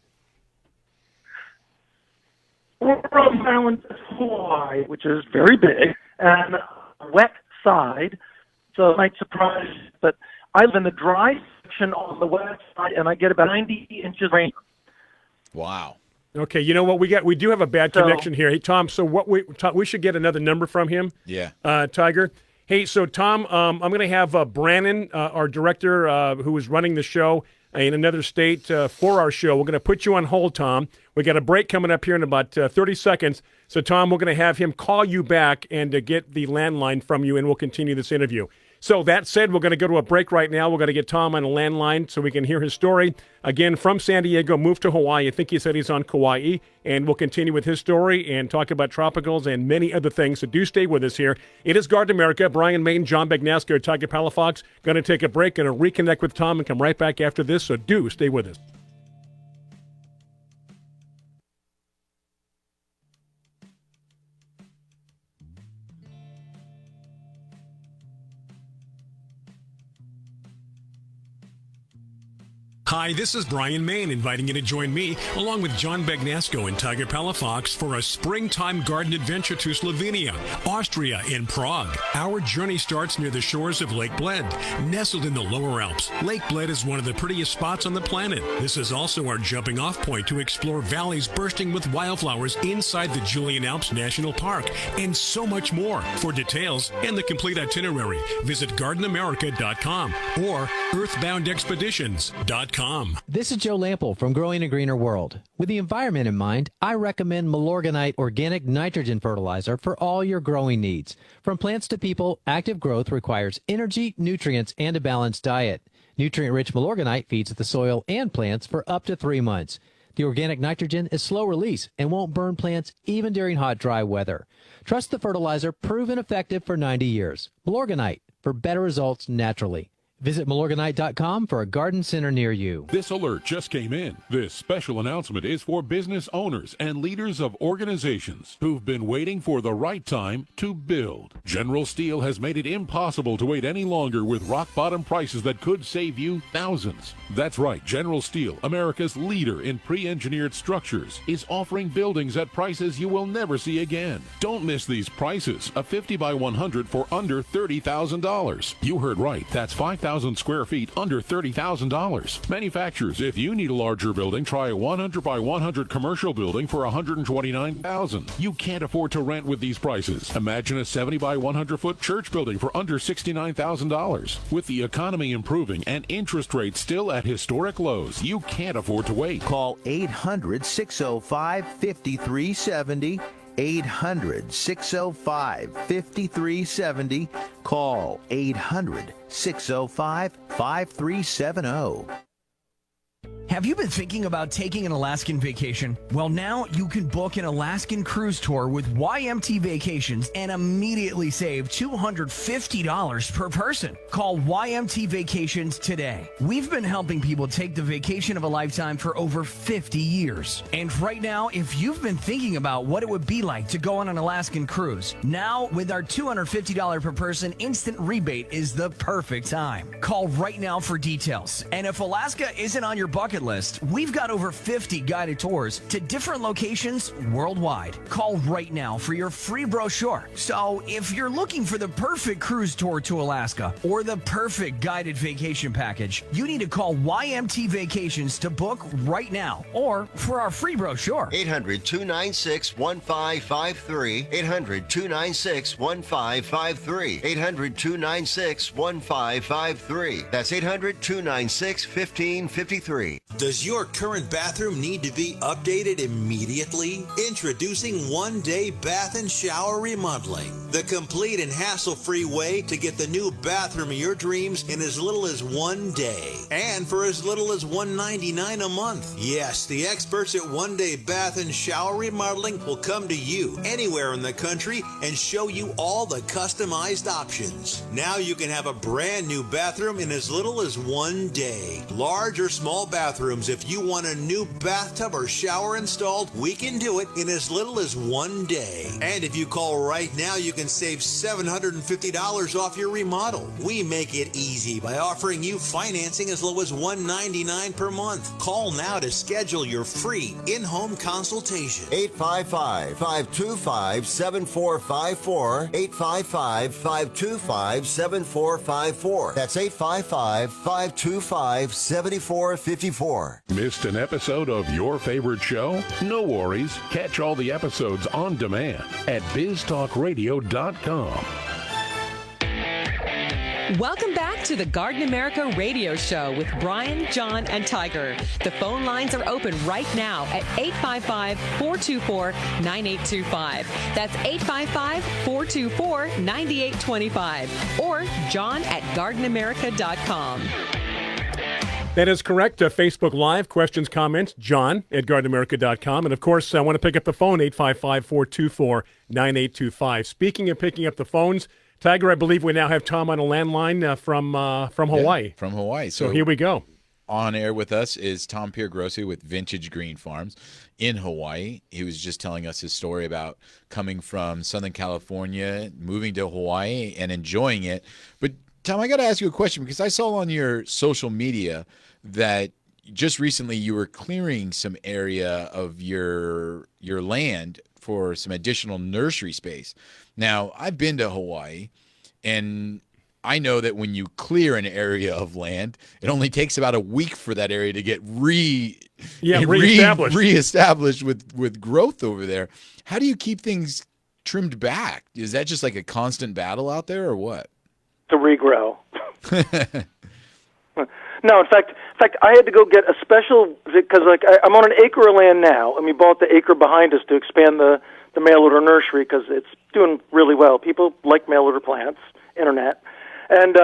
We're on the island of Hawaii, which is very big, and wet side, so it might surprise you, but I live in the dry section on the west side, and I get about 90 inches of rain. Wow. Okay, you know what we do have a bad connection here. Hey, Tom, so we should get another number from him. Yeah. Tiger. Hey, so Tom, I'm going to have Bryan, our director who is running the show in another state for our show. We're going to put you on hold, Tom. We got a break coming up here in about 30 seconds. So, Tom, we're going to have him call you back and get the landline from you, and we'll continue this interview. So that said, we're going to go to a break right now. We're going to get Tom on a landline so we can hear his story. Again, from San Diego, moved to Hawaii. I think he said he's on Kauai. And we'll continue with his story and talk about tropicals and many other things. So do stay with us here. It is Garden America. Bryan Main, John Bagnasco, Tiger Palafox. Going to take a break, going to reconnect with Tom and come right back after this. So do stay with us. Hi, this is Bryan Main inviting you to join me, along with John Bagnasco and Tiger Palafox, for a springtime garden adventure to Slovenia, Austria, and Prague. Our journey starts near the shores of Lake Bled. Nestled in the lower Alps, Lake Bled is one of the prettiest spots on the planet. This is also our jumping off point to explore valleys bursting with wildflowers inside the Julian Alps National Park, and so much more. For details and the complete itinerary, visit gardenamerica.com or earthboundexpeditions.com. This is Joe Lample from Growing a Greener World. With the environment in mind, I recommend Milorganite organic nitrogen fertilizer for all your growing needs. From plants to people, active growth requires energy, nutrients, and a balanced diet. Nutrient-rich Milorganite feeds the soil and plants for up to 3 months. The organic nitrogen is slow release and won't burn plants even during hot, dry weather. Trust the fertilizer, proven effective for 90 years. Milorganite, for better results naturally. Visit Milorganite.com for a garden center near you. This alert just came in. This special announcement is for business owners and leaders of organizations who've been waiting for the right time to build. General Steel has made it impossible to wait any longer with rock-bottom prices that could save you thousands. That's right, General Steel, America's leader in pre-engineered structures, is offering buildings at prices you will never see again. Don't miss these prices. A 50 by 100 for under $30,000. You heard right. That's 5,000 square feet under $30,000. Manufacturers, if you need a larger building, try a 100 by 100 commercial building for $129,000. You can't afford to rent with these prices. Imagine a 70 by 100 foot church building for under $69,000. With the economy improving and interest rates still at historic lows, you can't afford to wait. Call 800-605-5370. 800-605-5370. Call 800-605-5370. Have you been thinking about taking an Alaskan vacation? Well, now you can book an Alaskan cruise tour with YMT Vacations and immediately save $250 per person. Call YMT Vacations today. We've been helping people take the vacation of a lifetime for over 50 years. And right now, if you've been thinking about what it would be like to go on an Alaskan cruise, now with our $250 per person instant rebate is the perfect time. Call right now for details. And if Alaska isn't on your bucket list, we've got over 50 guided tours to different locations worldwide. Call right now for your free brochure. So if you're looking for the perfect cruise tour to Alaska or the perfect guided vacation package, you need to call YMT Vacations to book right now or for our free brochure. 800-296-1553. 800-296-1553. 800-296-1553. That's 800-296-1553. Does your current bathroom need to be updated immediately? Introducing one-day bath and shower remodeling. The complete and hassle-free way to get the new bathroom of your dreams in as little as 1 day. And for as little as $199 a month. Yes, the experts at One Day Bath and Shower Remodeling will come to you anywhere in the country and show you all the customized options. Now you can have a brand new bathroom in as little as 1 day. Large or small bathrooms, if you want a new bathtub or shower installed, we can do it in as little as 1 day. And if you call right now, you can save $750 off your remodel. We make it easy by offering you financing as low as $199 per month. Call now to schedule your free in-home consultation. 855-525-7454. 855-525-7454. That's 855-525-7454. Missed an episode of your favorite show? No worries. Catch all the episodes on demand at biztalkradio.com. Welcome back to the Garden America radio show with Bryan, John, and Tiger. The phone lines are open right now at 855-424-9825. That's 855-424-9825. Or John at gardenamerica.com. That is correct. Facebook Live, questions, comments, John at gardenamerica.com. And, of course, I want to pick up the phone, 855-424-9825. Speaking of picking up the phones, Tiger, I believe we now have Tom on a landline from Hawaii. Yeah, from Hawaii. So here we go. On air with us is Tom Piergrossi with Vintage Green Farms in Hawaii. He was just telling us his story about coming from Southern California, moving to Hawaii, and enjoying it. But, Tom, I got to ask you a question because I saw on your social media that just recently you were clearing some area of your land for some additional nursery space. Now, I've been to Hawaii, and I know that when you clear an area of land, it only takes about a week for that area to get reestablished with growth over there. How do you keep things trimmed back? Is that just like a constant battle out there or what? To regrow. No, in fact, I had to go get a special, because I'm on an acre of land now, and we bought the acre behind us to expand the mail order nursery because it's doing really well. People like mail order plants, internet, and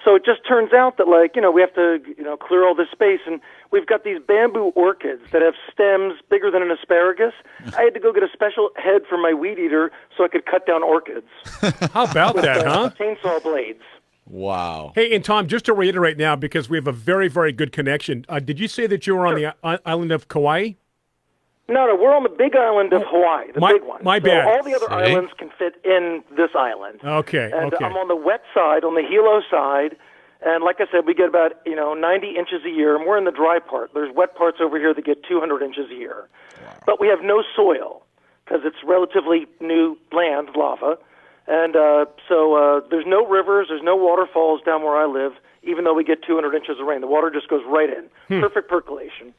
So it just turns out that, like, we have to, clear all this space, and we've got these bamboo orchids that have stems bigger than an asparagus. I had to go get a special head for my weed eater so I could cut down orchids. How about that, huh? Chainsaw blades. Wow. Hey, and Tom, just to reiterate now, because we have a very, very good connection, did you say that you were on the island of Kauai? No, we're on the big island of Hawaii, the big one. My bad. All the other islands can fit in this island. Okay, And okay. I'm on the wet side, on the Hilo side, and like I said, we get about 90 inches a year, and we're in the dry part. There's wet parts over here that get 200 inches a year. Wow. But we have no soil because it's relatively new land, lava, and so there's no rivers, there's no waterfalls down where I live, even though we get 200 inches of rain. The water just goes right in. Perfect percolation.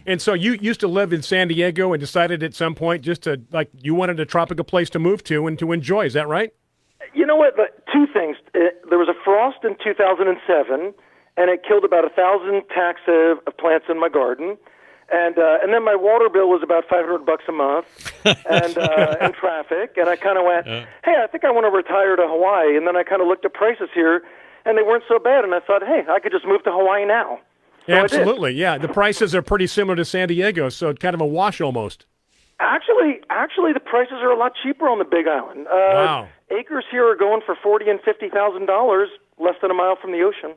And so you used to live in San Diego and decided at some point just to, you wanted a tropical place to move to and to enjoy. Is that right? You know what? Two things. There was a frost in 2007, and it killed about 1,000 tacks of plants in my garden. And then my water bill was about $500 a month, and traffic. And I kind of went, hey, I think I want to retire to Hawaii. And then I kind of looked at prices here, and they weren't so bad. And I thought, hey, I could just move to Hawaii now. So absolutely, yeah. The prices are pretty similar to San Diego, so kind of a wash almost. Actually, the prices are a lot cheaper on the Big Island. Wow. Acres here are going for $40,000 and $50,000, less than a mile from the ocean.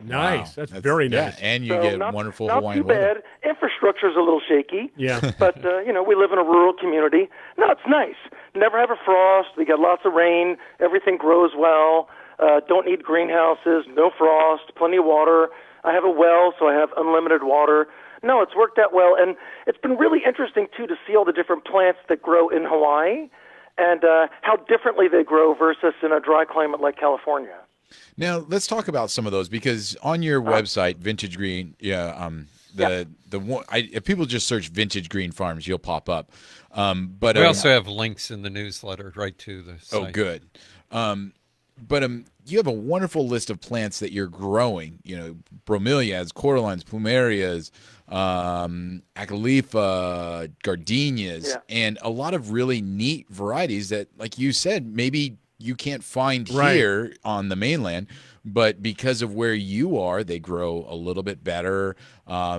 Nice. Wow. That's very nice. Yeah, and you get wonderful Hawaiian weather. weather. Not too bad. Infrastructure's a little shaky. Yeah. But, we live in a rural community. No, it's nice. Never have a frost. We get lots of rain. Everything grows well. Don't need greenhouses. No frost. Plenty of water. I have a well, so I have unlimited water. No, it's worked out well. And it's been really interesting, too, to see all the different plants that grow in Hawaii and how differently they grow versus in a dry climate like California. Now, let's talk about some of those, because on your website, Vintage Green, if people just search Vintage Green Farms, you'll pop up. But we also have links in the newsletter right to the site. Oh, good. But you have a wonderful list of plants that you're growing. Bromeliads, cordyline, plumerias, Acalefa, gardenias, and a lot of really neat varieties that, like you said, maybe you can't find here on the mainland, but because of where you are, they grow a little bit better,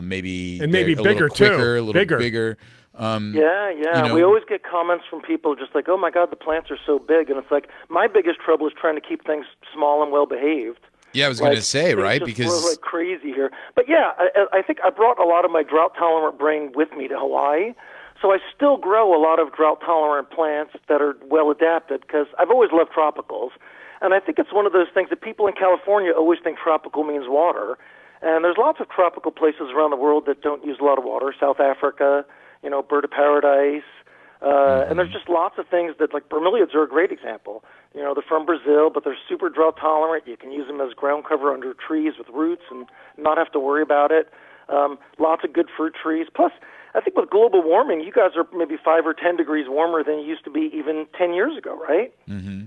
maybe bigger quicker, too, a little bigger. We always get comments from people just like, oh my God, the plants are so big. And it's like, my biggest trouble is trying to keep things small and well behaved. Yeah, I was going to say, right? Because grow like crazy here. But yeah, I think I brought a lot of my drought tolerant brain with me to Hawaii. So I still grow a lot of drought tolerant plants that are well adapted because I've always loved tropicals. And I think it's one of those things that people in California always think tropical means water. And there's lots of tropical places around the world that don't use a lot of water. South Africa, bird of paradise. And there's just lots of things that, like bromeliads are a great example. They're from Brazil, but they're super drought tolerant. You can use them as ground cover under trees with roots and not have to worry about it. Lots of good fruit trees. Plus, I think with global warming, you guys are maybe 5 or 10 degrees warmer than you used to be even 10 years ago, right? Mm-hmm.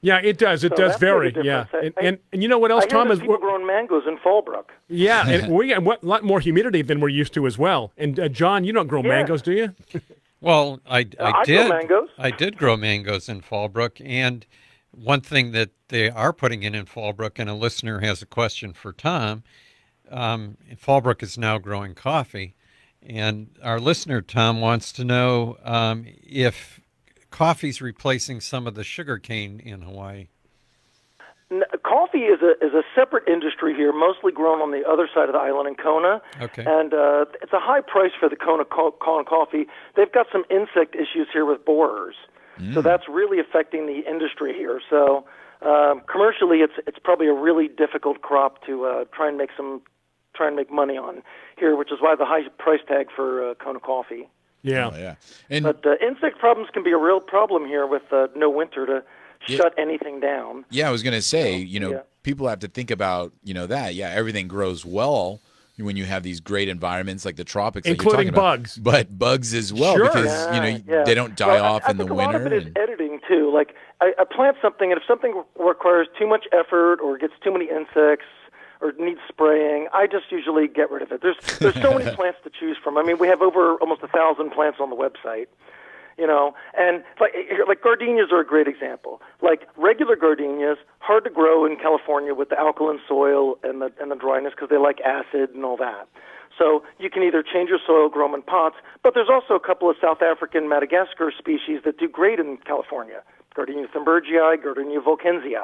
Yeah, it does. It does vary. Yeah, and you know what else, Tom? Is people growing mangoes in Fallbrook. Yeah, and we got a lot more humidity than we're used to as well. And John, you don't grow mangoes, do you? Well, I did. Grow mangoes. I did grow mangoes in Fallbrook, and one thing that they are putting in Fallbrook, and a listener has a question for Tom. Fallbrook is now growing coffee, and our listener Tom wants to know if coffee's replacing some of the sugar cane in Hawaii. Coffee is a separate industry here, mostly grown on the other side of the island in Kona. Okay. And it's a high price for the Kona coffee. They've got some insect issues here with borers. So that's really affecting the industry here. So commercially, it's probably a really difficult crop to try and make money on here, which is why the high price tag for Kona coffee. Yeah. Oh, yeah. But insect problems can be a real problem here with no winter to shut anything down. Yeah, I was going to say, people have to think about, that. Yeah, everything grows well when you have these great environments like the tropics, including bugs, but bugs as well, because they don't die off in the winter. A lot of it is editing too. Like I plant something, and if something requires too much effort or gets too many insects or needs spraying, I just usually get rid of it. There's so many plants to choose from. I mean, we have over almost 1,000 plants on the website. And like gardenias are a great example. Like regular gardenias, hard to grow in California with the alkaline soil and the dryness because they like acid and all that. So you can either change your soil, grow them in pots, but there's also a couple of South African Madagascar species that do great in California. Gardenia thunbergii, Gardenia volkensii.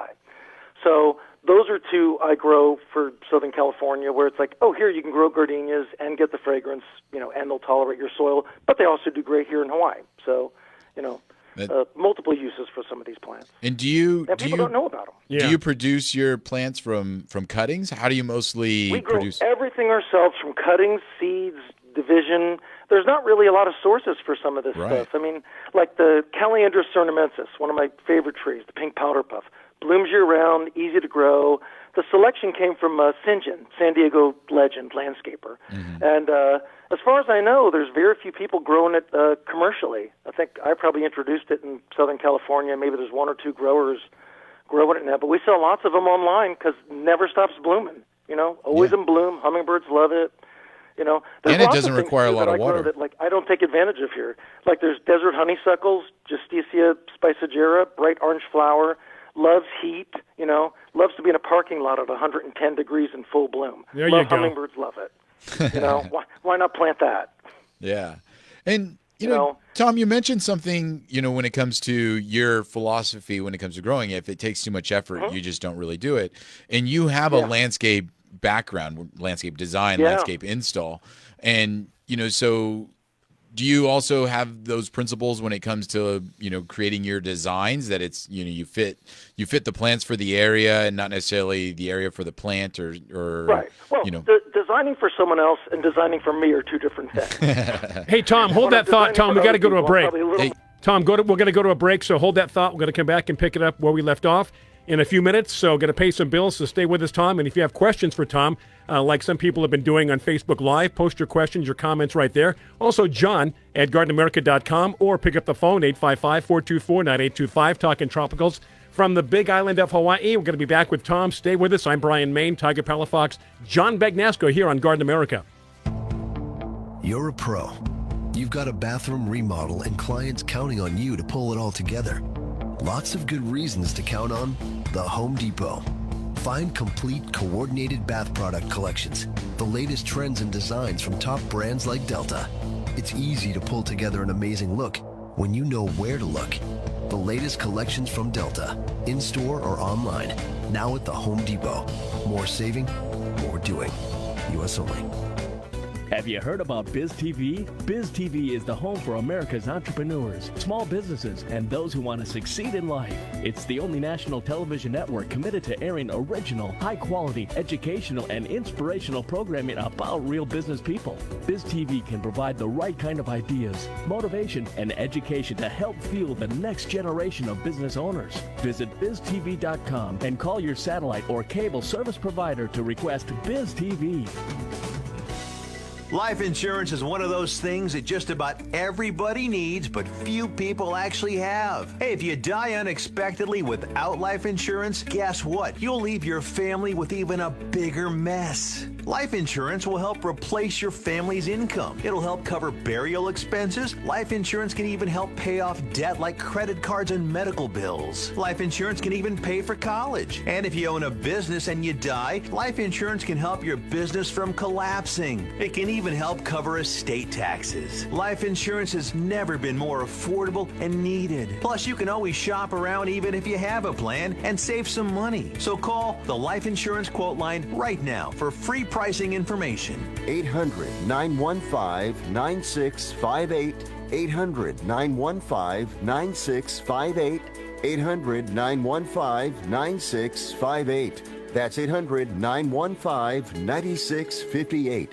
So those are two I grow for Southern California, where it's like, oh, here you can grow gardenias and get the fragrance, and they'll tolerate your soil, but they also do great here in Hawaii. So, multiple uses for some of these plants. And people don't know about them. Do you produce your plants from cuttings? How do you mostly produce? We grow everything ourselves, from cuttings, seeds, division. There's not really a lot of sources for some of this stuff. I mean, like the Calliandra ornamensis, one of my favorite trees, the pink powder puff, blooms year-round, easy to grow. The selection came from St. John, San Diego legend, landscaper. And as far as I know, there's very few people growing it commercially. I think I probably introduced it in Southern California. Maybe there's one or two growers growing it now. But we sell lots of them online because it never stops blooming. Always in bloom. Hummingbirds love it. There's and it doesn't require a lot of water. That, I don't take advantage of here. Like there's desert honeysuckles, Justicia spicigera, bright orange flower, loves heat, loves to be in a parking lot at 110 degrees in full bloom. There you go. Hummingbirds love it. Why not plant that? Yeah. And, Tom, you mentioned something, when it comes to your philosophy, when it comes to growing, if it takes too much effort, you just don't really do it. And you have a landscape background, landscape design, landscape install. And, so do you also have those principles when it comes to, creating your designs, that it's, you fit the plants for the area and not necessarily the area for the plant or right. Well, designing for someone else and designing for me are two different things. Hey, Tom, hold that thought. Tom, we got to go to a break. Tom, we're going to go to a break, so hold that thought. We're going to come back and pick it up where we left off in a few minutes. So going to pay some bills, so stay with us, Tom. And if you have questions for Tom, like some people have been doing on Facebook Live, post your questions, your comments right there. Also, John at gardenamerica.com, or pick up the phone, 855-424-9825, talking tropicals from the big island of Hawaii. We're going to be back with Tom. Stay with us. I'm Bryan Main, Tiger Palafox, John Bagnasco here on Garden America. You're a pro. You've got a bathroom remodel and clients counting on you to pull it all together. Lots of good reasons to count on the Home Depot. Find complete coordinated bath product collections, the latest trends and designs from top brands like Delta. It's easy to pull together an amazing look when you know where to look. The latest collections from Delta, in-store or online, now at the Home Depot. More saving, more doing. U.S. only. Have you heard about Biz TV? Biz TV is the home for America's entrepreneurs, small businesses, and those who want to succeed in life. It's the only national television network committed to airing original, high-quality, educational, and inspirational programming about real business people. Biz TV can provide the right kind of ideas, motivation, and education to help fuel the next generation of business owners. Visit biztv.com and call your satellite or cable service provider to request Biz TV. Life insurance is one of those things that just about everybody needs, but few people actually have. Hey, if you die unexpectedly without life insurance, guess what? You'll leave your family with even a bigger mess. Life insurance will help replace your family's income. It'll help cover burial expenses. Life insurance can even help pay off debt like credit cards and medical bills. Life insurance can even pay for college. And if you own a business and you die, life insurance can help your business from collapsing. It can even help cover estate taxes. Life insurance has never been more affordable and needed. Plus, you can always shop around even if you have a plan and save some money. So call the Life Insurance Quote Line right now for free pricing information. 800-915-9658. 800-915-9658. 800-915-9658. That's 800-915-9658.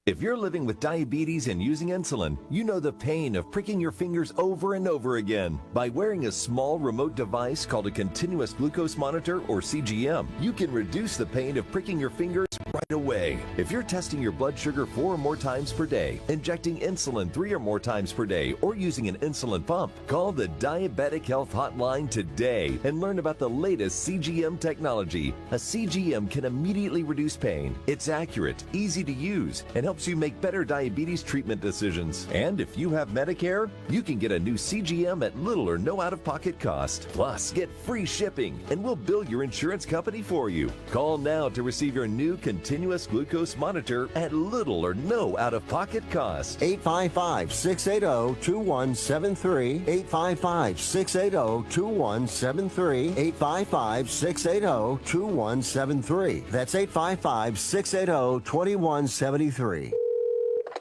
If you're living with diabetes and using insulin, you know the pain of pricking your fingers over and over again. By wearing a small remote device called a continuous glucose monitor, or CGM, you can reduce the pain of pricking your fingers right away. If you're testing your blood sugar 4 or more times per day, injecting insulin 3 or more times per day, or using an insulin pump, call the Diabetic Health Hotline today and learn about the latest CGM technology. A CGM can immediately reduce pain. It's accurate, easy to use, and helps you make better diabetes treatment decisions. And if you have Medicare, you can get a new CGM at little or no out-of-pocket cost. Plus, get free shipping, and we'll bill your insurance company for you. Call now to receive your new continuous glucose monitor at little or no out-of-pocket cost. 855-680-2173. 855-680-2173. 855-680-2173. That's 855-680-2173.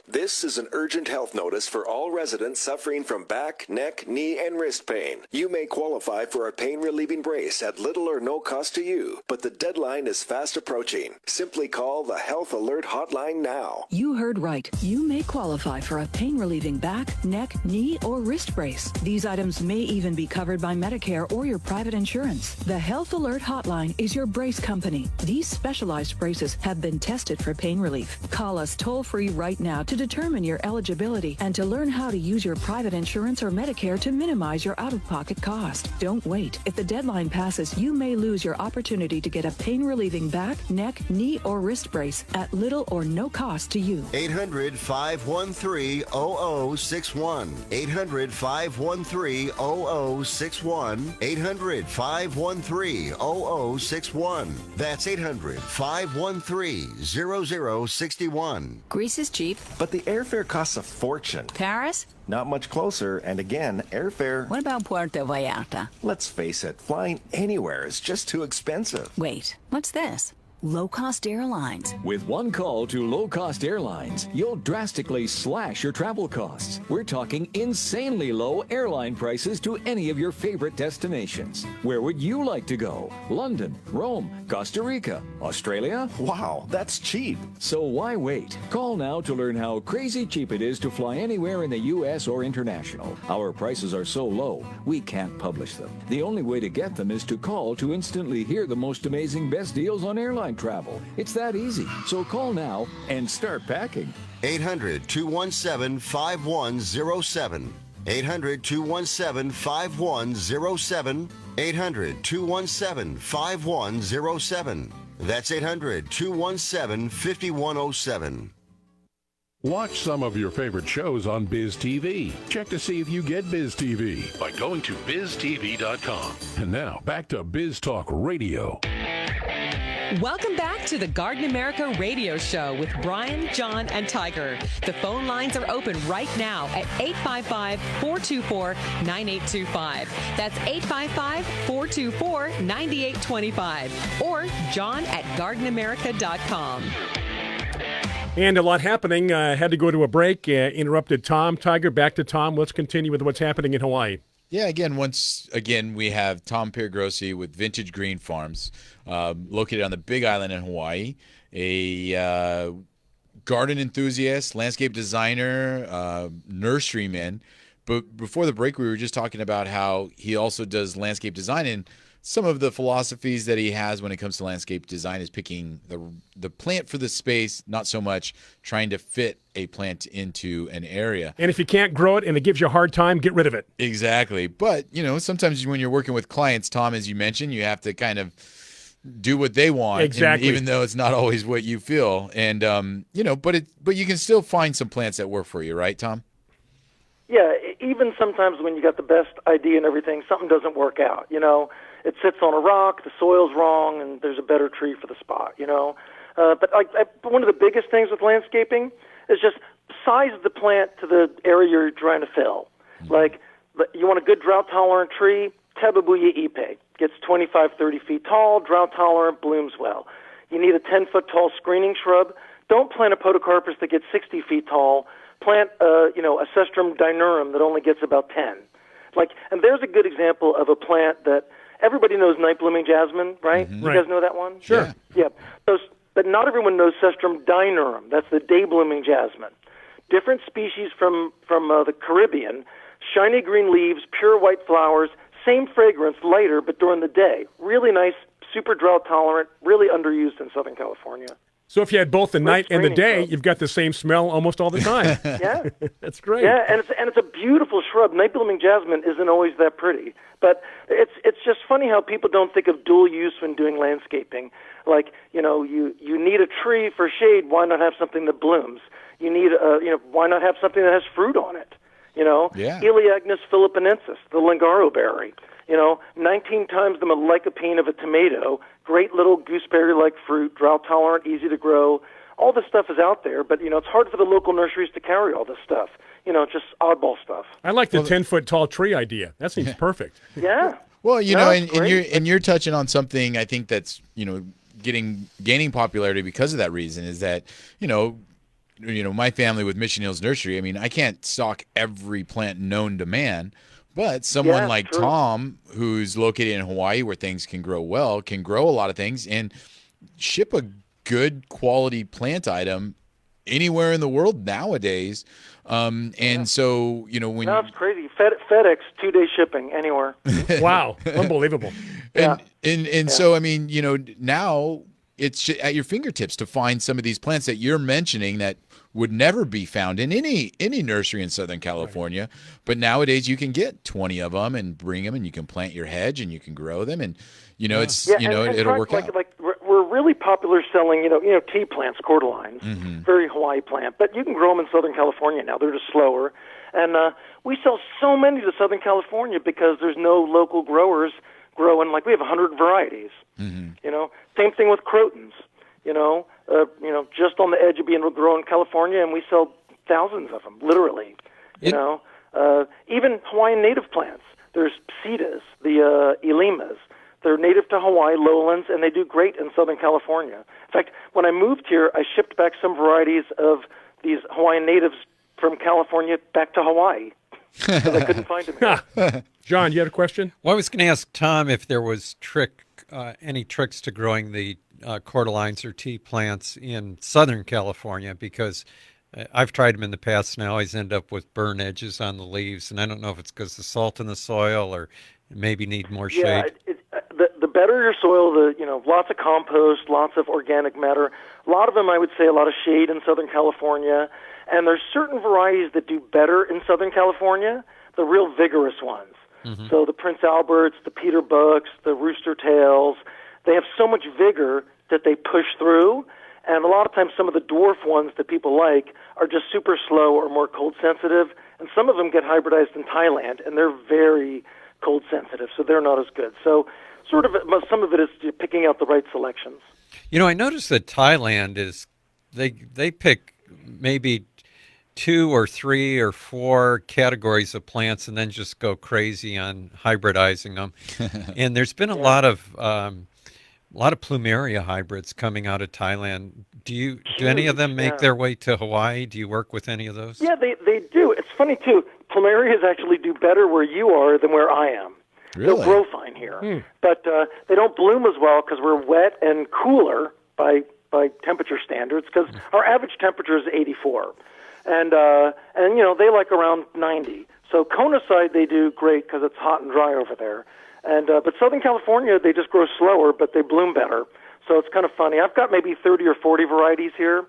This is an urgent health notice for all residents suffering from back, neck, knee, and wrist pain. You may qualify for a pain-relieving brace at little or no cost to you, but the deadline is fast approaching. Simply call the Health Alert Hotline now. You heard right. You may qualify for a pain-relieving back, neck, knee, or wrist brace. These items may even be covered by Medicare or your private insurance. The Health Alert Hotline is your brace company. These specialized braces have been tested for pain relief. Call us toll-free right now to determine your eligibility and to learn how to use your private insurance or Medicare to minimize your out-of-pocket cost. Don't wait. If the deadline passes, you may lose your opportunity to get a pain-relieving back, neck, knee, or wrist brace at little or no cost to you. 800-513-0061. 800-513-0061. 800-513-0061. That's 800-513-0061. Greece is cheap. But the airfare costs a fortune. Paris? Not much closer, and again, airfare... What about Puerto Vallarta? Let's face it, flying anywhere is just too expensive. Wait, what's this? Low-cost airlines. With one call to low-cost airlines, you'll drastically slash your travel costs. We're talking insanely low airline prices to any of your favorite destinations. Where would you like to go? London, Rome, Costa Rica, Australia? Wow, that's cheap. So why wait? Call now to learn how crazy cheap it is to fly anywhere in the U.S. or international. Our prices are so low, we can't publish them. The only way to get them is to call to instantly hear the most amazing best deals on airline travel. It's that easy. So call now and start packing. 800-217-5107. 800-217-5107. 800-217-5107. That's 800-217-5107. Watch some of your favorite shows on Biz TV. Check to see if you get Biz TV by going to biztv.com. And now back to Biz Talk Radio. Welcome back to the Garden America radio show with Bryan, John, and Tiger. The phone lines are open right now at 855-424-9825. That's 855-424-9825. Or John at gardenamerica.com. And a lot happening. Had to go to a break. Interrupted Tom. Tiger, back to Tom. Let's continue with what's happening in Hawaii. Yeah, once again, we have Tom Piergrossi with Vintage Green Farms, located on the Big Island in Hawaii, a garden enthusiast, landscape designer, nurseryman. But before the break, we were just talking about how he also does landscape design, and some of the philosophies that he has when it comes to landscape design is picking the plant for the space, not so much trying to fit a plant into an area. And if you can't grow it and it gives you a hard time, get rid of it. Exactly. But, sometimes when you're working with clients, Tom, as you mentioned, you have to kind of do what they want. Exactly. Even though it's not always what you feel. And, but you can still find some plants that work for you, right, Tom? Yeah, even sometimes when you got the best idea and everything, something doesn't work out, It sits on a rock, the soil's wrong, and there's a better tree for the spot, But one of the biggest things with landscaping is just size the plant to the area you're trying to fill. Like, you want a good drought-tolerant tree, Tabebuya ipe. Gets 25, 30 feet tall, drought-tolerant, blooms well. You need a 10-foot-tall screening shrub. Don't plant a podocarpus that gets 60 feet tall. Plant, a Cestrum dinurum that only gets about 10. And there's a good example of a plant that everybody knows night-blooming jasmine, right? Mm-hmm. You guys know that one? Sure. Yeah. But not everyone knows Cestrum dinurum. That's the day-blooming jasmine. Different species from the Caribbean, shiny green leaves, pure white flowers, same fragrance, lighter, but during the day. Really nice, super drought-tolerant, really underused in Southern California. So if you had both the night and the raining day, shrub. you've got the same smell almost all the time. Yeah. That's great. Yeah, and it's a beautiful shrub. Night blooming jasmine isn't always that pretty, but it's just funny how people don't think of dual use when doing landscaping. Like, you need a tree for shade. Why not have something that blooms? You need why not have something that has fruit on it? Yeah. Elaeagnus philippinensis, the Lingaro berry. 19 times the lycopene of a tomato. Great little gooseberry-like fruit, drought-tolerant, easy to grow. All this stuff is out there, but, it's hard for the local nurseries to carry all this stuff. Just oddball stuff. I like the 10-foot tall tree idea. That seems perfect. Yeah. Well, and you're touching on something I think that's, gaining popularity because of that reason is that, my family with Mission Hills Nursery, I mean, I can't stock every plant known to man, but someone like true. Tom, who's located in Hawaii where things can grow well, can grow a lot of things and ship a good quality plant item anywhere in the world nowadays. So, when that's crazy. FedEx 2-day shipping anywhere. Wow. Unbelievable. So, I mean, now it's at your fingertips to find some of these plants that you're mentioning that would never be found in any nursery in Southern California. Right. But nowadays you can get 20 of them and bring them, and you can plant your hedge and you can grow them, and it'll work out. Like we're really popular selling tea plants, cordylines, very Hawaii plant, but you can grow them in Southern California now. They're just slower, and we sell so many to Southern California because there's no local growers growing. Like we have 100 varieties. Same thing with crotons. Just on the edge of being grown in California, and we sell thousands of them, literally. Even Hawaiian native plants. There's psitas, the Elemas. They're native to Hawaii, lowlands, and they do great in Southern California. In fact, when I moved here, I shipped back some varieties of these Hawaiian natives from California back to Hawaii because I couldn't find them here. John, you had a question? Well, I was going to ask Tom if there was any tricks to growing the cordylines or tea plants in Southern California, because I've tried them in the past and I always end up with burn edges on the leaves, and I don't know if it's because the salt in the soil or maybe need more shade. The better your soil, lots of compost, lots of organic matter. A lot of them, I would say, a lot of shade in Southern California, and there's certain varieties that do better in Southern California, the real vigorous ones. So the Prince Alberts, the Peterbucks, the Rooster Tails, they have so much vigor that they push through, and a lot of times some of the dwarf ones that people like are just super slow or more cold sensitive, and some of them get hybridized in Thailand, and they're very cold sensitive, so they're not as good. So some of it is picking out the right selections. I noticed that Thailand is, they pick maybe 2 or 3 or 4 categories of plants and then just go crazy on hybridizing them. And there's been a lot of plumeria hybrids coming out of Thailand. Do any of them make their way to Hawaii? Do you work with any of those? Yeah, they do. It's funny too. Plumerias actually do better where you are than where I am. Really? They'll grow fine here, but they don't bloom as well because we're wet and cooler by temperature standards. Because our average temperature is 84, and they like around 90. So Kona side they do great because it's hot and dry over there. And but Southern California, they just grow slower, but they bloom better. So it's kind of funny. I've got maybe 30 or 40 varieties here,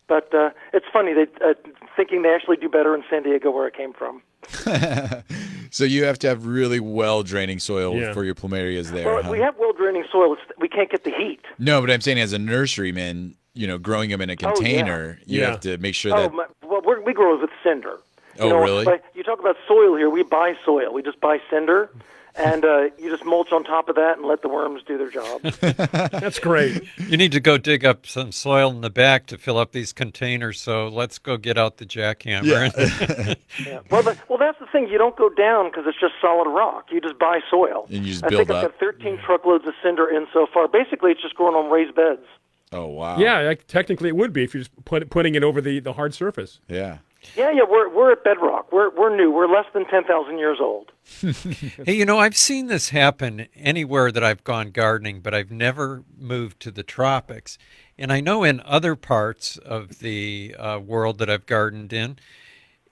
but it's funny. They thinking they actually do better in San Diego, where I came from. So you have to have really well-draining soil for your plumerias there. Well, we have well-draining soil. We can't get the heat. No, but I'm saying as a nurseryman, growing them in a container, you have to make sure that... we grow with cinder. Really? You talk about soil here. We buy soil. We just buy cinder. And you just mulch on top of that and let the worms do their job. That's great. You need to go dig up some soil in the back to fill up these containers, so let's go get out the jackhammer. Yeah. Well, that's the thing. You don't go down because it's just solid rock. You just buy soil. And you just I build think up. I've got 13 truckloads of cinder in so far. Basically, it's just growing on raised beds. Oh, wow. Yeah, technically it would be if you're just putting it over the hard surface. Yeah. Yeah, we're at bedrock. We're new. We're less than 10,000 years old. Hey, I've seen this happen anywhere that I've gone gardening, but I've never moved to the tropics. And I know in other parts of the world that I've gardened in,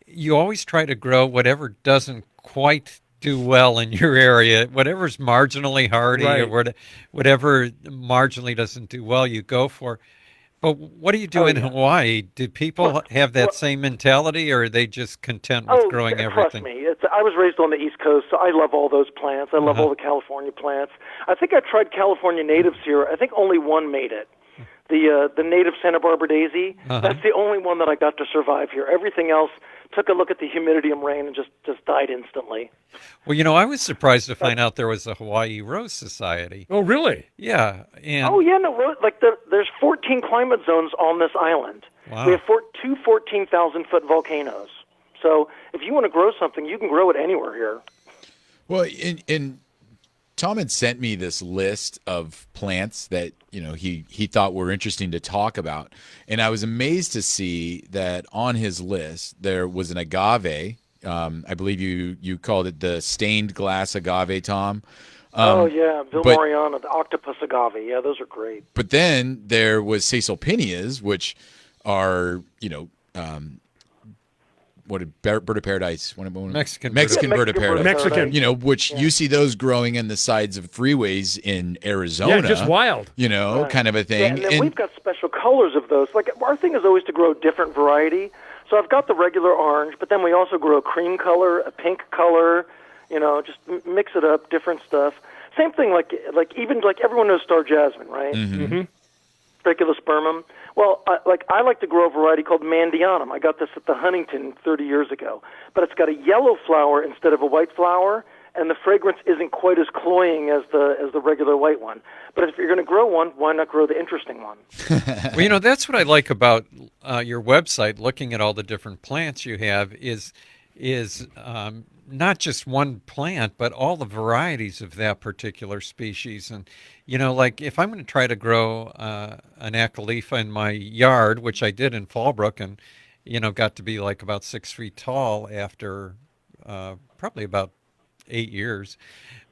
you always try to grow whatever doesn't quite do well in your area, whatever's marginally hardy or whatever marginally doesn't do well, you go for. But what do you do in Hawaii? Do people have that same mentality, or are they just content with growing everything? Trust me. I was raised on the East Coast, so I love all those plants. I love all the California plants. I think I tried California natives here. I think only one made it. The native Santa Barbara daisy. That's the only one that I got to survive here. Everything else took a look at the humidity and rain and just died instantly. Well, I was surprised to find out there was a Hawaii Rose Society. Oh, really? Yeah. And there's 14 climate zones on this island. Wow. We have two 14,000-foot volcanoes. So if you want to grow something, you can grow it anywhere here. Well, Tom had sent me this list of plants that he thought were interesting to talk about, and I was amazed to see that on his list there was an agave. I believe you called it the stained glass agave, Tom. Bill Mariano, the octopus agave. Yeah, those are great. But then there was caesalpinias, which are bird of paradise? Mexican bird of paradise. Mexican. Which you see those growing in the sides of freeways in Arizona. Yeah, just wild. Kind of a thing. Yeah, and we've got special colors of those. Like, our thing is always to grow different variety. So I've got the regular orange, but then we also grow a cream color, a pink color, just mix it up, different stuff. Same thing, like everyone knows star jasmine, right? Mm-hmm. Speculospermum. Well, I like to grow a variety called Mandianum. I got this at the Huntington 30 years ago. But it's got a yellow flower instead of a white flower, and the fragrance isn't quite as cloying as the regular white one. But if you're going to grow one, why not grow the interesting one? Well, that's what I like about your website, looking at all the different plants you have, is not just one plant, but all the varieties of that particular species. And, like if I'm going to try to grow an Acalypha in my yard, which I did in Fallbrook, and, got to be like about 6 feet tall after probably about 8 years.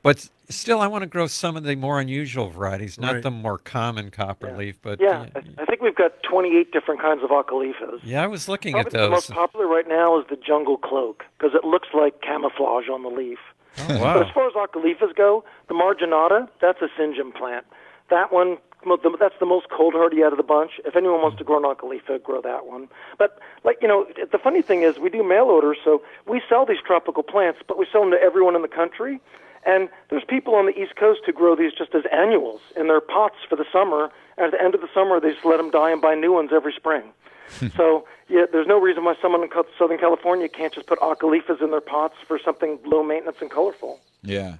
But still, I want to grow some of the more unusual varieties, not the more common copperleaf. But I think we've got 28 different kinds of Acalyphas. Yeah, I was looking Probably at those. The most popular right now is the jungle cloak, because it looks like camouflage on the leaf. Oh, wow. But as far as Acalyphas go, the Marginata, that's a Syngium plant. That one, that's the most cold hardy out of the bunch. If anyone wants to grow an Acalypha, grow that one. But, the funny thing is we do mail orders, so we sell these tropical plants, but we sell them to everyone in the country. And there's people on the East Coast who grow these just as annuals in their pots for the summer. And at the end of the summer, they just let them die and buy new ones every spring. So, there's no reason why someone in Southern California can't just put Acalyphas in their pots for something low maintenance and colorful. Yeah.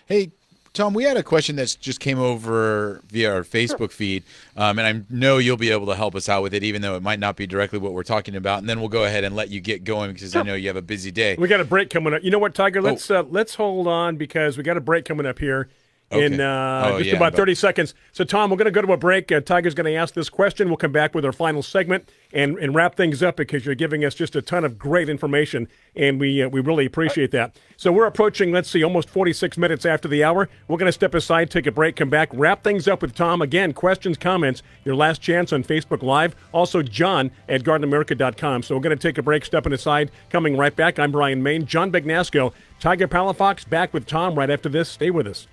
Hey, Tom, we had a question that just came over via our Facebook feed, and I know you'll be able to help us out with it, even though it might not be directly what we're talking about. And then we'll go ahead and let you get going because I know you have a busy day. We got a break coming up. You know what, Tiger? Let's hold on because we got a break coming up here in about 30 seconds. So, Tom, we're going to go to a break. Tiger's going to ask this question. We'll come back with our final segment and wrap things up because you're giving us just a ton of great information, and we really appreciate that. So we're approaching, almost 46 minutes after the hour. We're going to step aside, take a break, come back, wrap things up with Tom. Again, questions, comments, your last chance on Facebook Live. Also, John at GardenAmerica.com. So we're going to take a break, stepping aside, coming right back. I'm Bryan Main, John Bagnasco, Tiger Palafox, back with Tom right after this. Stay with us.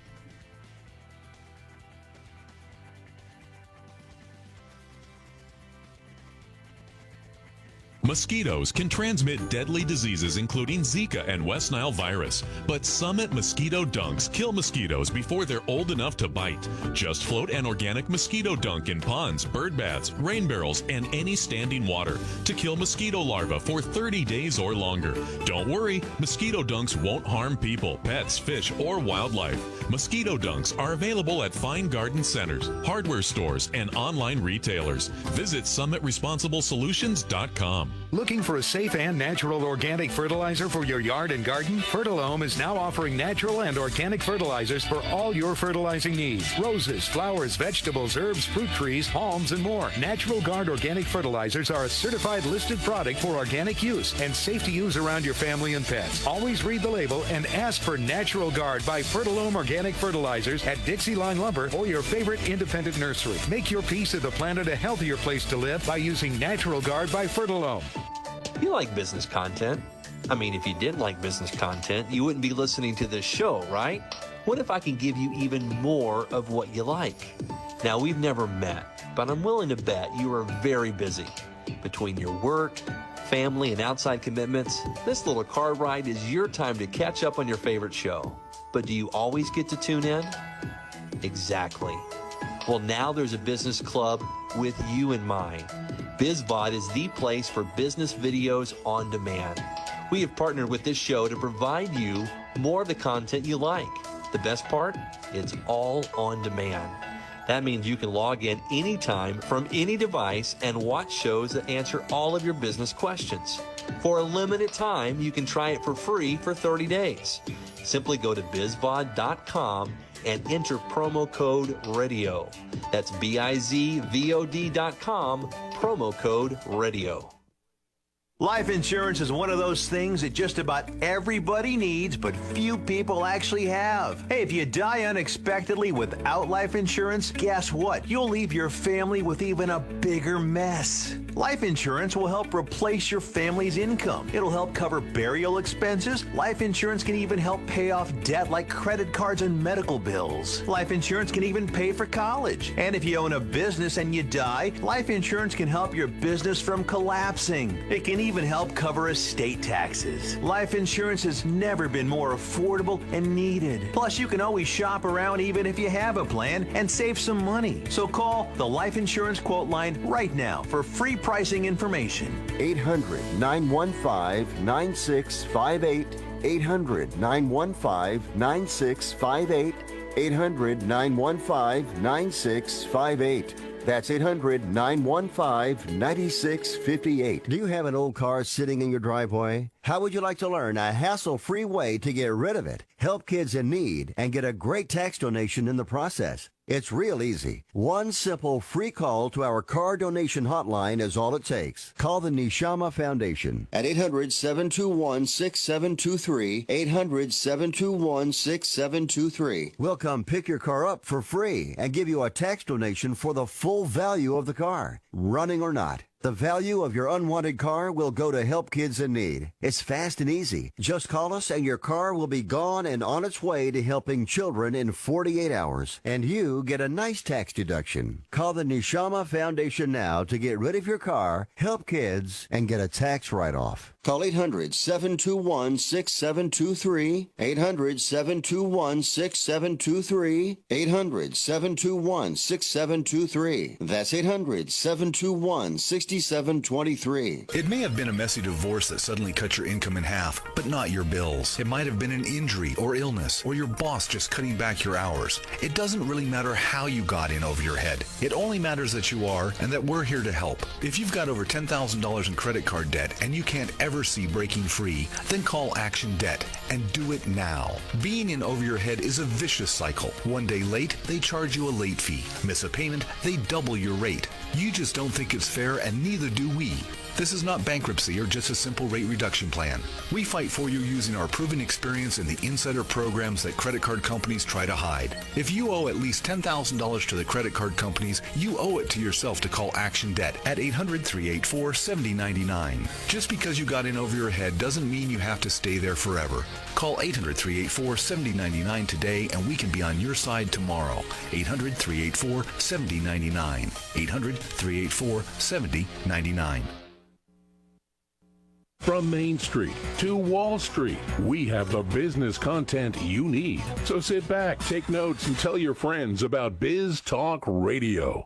Mosquitoes can transmit deadly diseases including Zika and West Nile virus, but Summit Mosquito Dunks kill mosquitoes before they're old enough to bite. Just float an organic mosquito dunk in ponds, bird baths, rain barrels, and any standing water to kill mosquito larvae for 30 days or longer. Don't worry, mosquito dunks won't harm people, pets, fish, or wildlife. Mosquito dunks are available at fine garden centers, hardware stores, and online retailers. Visit SummitResponsibleSolutions.com. Looking for a safe and natural organic fertilizer for your yard and garden? Fertilome is now offering natural and organic fertilizers for all your fertilizing needs. Roses, flowers, vegetables, herbs, fruit trees, palms, and more. Natural Guard organic fertilizers are a certified listed product for organic use and safe to use around your family and pets. Always read the label and ask for Natural Guard by Fertilome Organic Fertilizers at Dixie Line Lumber or your favorite independent nursery. Make your piece of the planet a healthier place to live by using Natural Guard by Fertilome. You like business content. I mean, if you didn't like business content, you wouldn't be listening to this show, right? What if I can give you even more of what you like? Now, we've never met, but I'm willing to bet you are very busy. Between your work, family, and outside commitments, this little car ride is your time to catch up on your favorite show. But do you always get to tune in? Exactly. Well, now there's a business club with you in mind. BizVod is the place for business videos on demand. We have partnered with this show to provide you more of the content you like. The best part? It's all on demand. That means you can log in anytime from any device and watch shows that answer all of your business questions. For a limited time, you can try it for free for 30 days. Simply go to bizvod.com and enter promo code RADIO. That's BIZVOD.com, promo code RADIO. Life insurance is one of those things that just about everybody needs, but few people actually have. Hey, if you die unexpectedly without life insurance, guess what? You'll leave your family with even a bigger mess. Life insurance will help replace your family's income. It'll help cover burial expenses. Life insurance can even help pay off debt like credit cards and medical bills. Life insurance can even pay for college. And if you own a business and you die, life insurance can help your business from collapsing. It can even help cover estate taxes. Life insurance has never been more affordable and needed. Plus, you can always shop around even if you have a plan and save some money. So call the Life Insurance Quote Line right now for free pricing information. 800-915-9658. 800-915-9658. 800-915-9658. That's 800-915-9658. Do you have an old car sitting in your driveway? How would you like to learn a hassle-free way to get rid of it, help kids in need, and get a great tax donation in the process? It's real easy. One simple free call to our car donation hotline is all it takes. Call the Neshama Foundation at 800-721-6723, 800-721-6723. We'll come pick your car up for free and give you a tax donation for the full value of the car, running or not. The value of your unwanted car will go to help kids in need. It's fast and easy. Just call us and your car will be gone and on its way to helping children in 48 hours. And you get a nice tax deduction. Call the Neshama Foundation now to get rid of your car, help kids, and get a tax write-off. Call 800-721-6723, 800-721-6723, 800-721-6723. That's 800-721-6723. It may have been a messy divorce that suddenly cut your income in half, but not your bills. It might have been an injury or illness, or your boss just cutting back your hours. It doesn't really matter how you got in over your head. It only matters that you are and that we're here to help. If you've got over $10,000 in credit card debt and you can't ever see breaking free, then call Action Debt and do it now. Being in over your head is a vicious cycle. One day late, they charge you a late fee. Miss a payment, they double your rate. You just don't think it's fair, and neither do we. This is not bankruptcy or just a simple rate reduction plan. We fight for you using our proven experience in the insider programs that credit card companies try to hide. If you owe at least $10,000 to the credit card companies, you owe it to yourself to call Action Debt at 800-384-7099. Just because you got in over your head doesn't mean you have to stay there forever. Call 800-384-7099 today and we can be on your side tomorrow. 800-384-7099. 800-384-7099. From Main Street to Wall Street, we have the business content you need. So sit back, take notes, and tell your friends about Biz Talk Radio.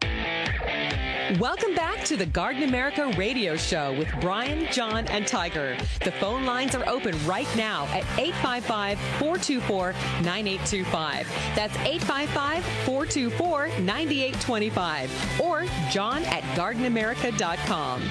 Welcome back to the Garden America Radio Show with Bryan, John, and Tiger. The phone lines are open right now at 855-424-9825. That's 855-424-9825. Or John at gardenamerica.com.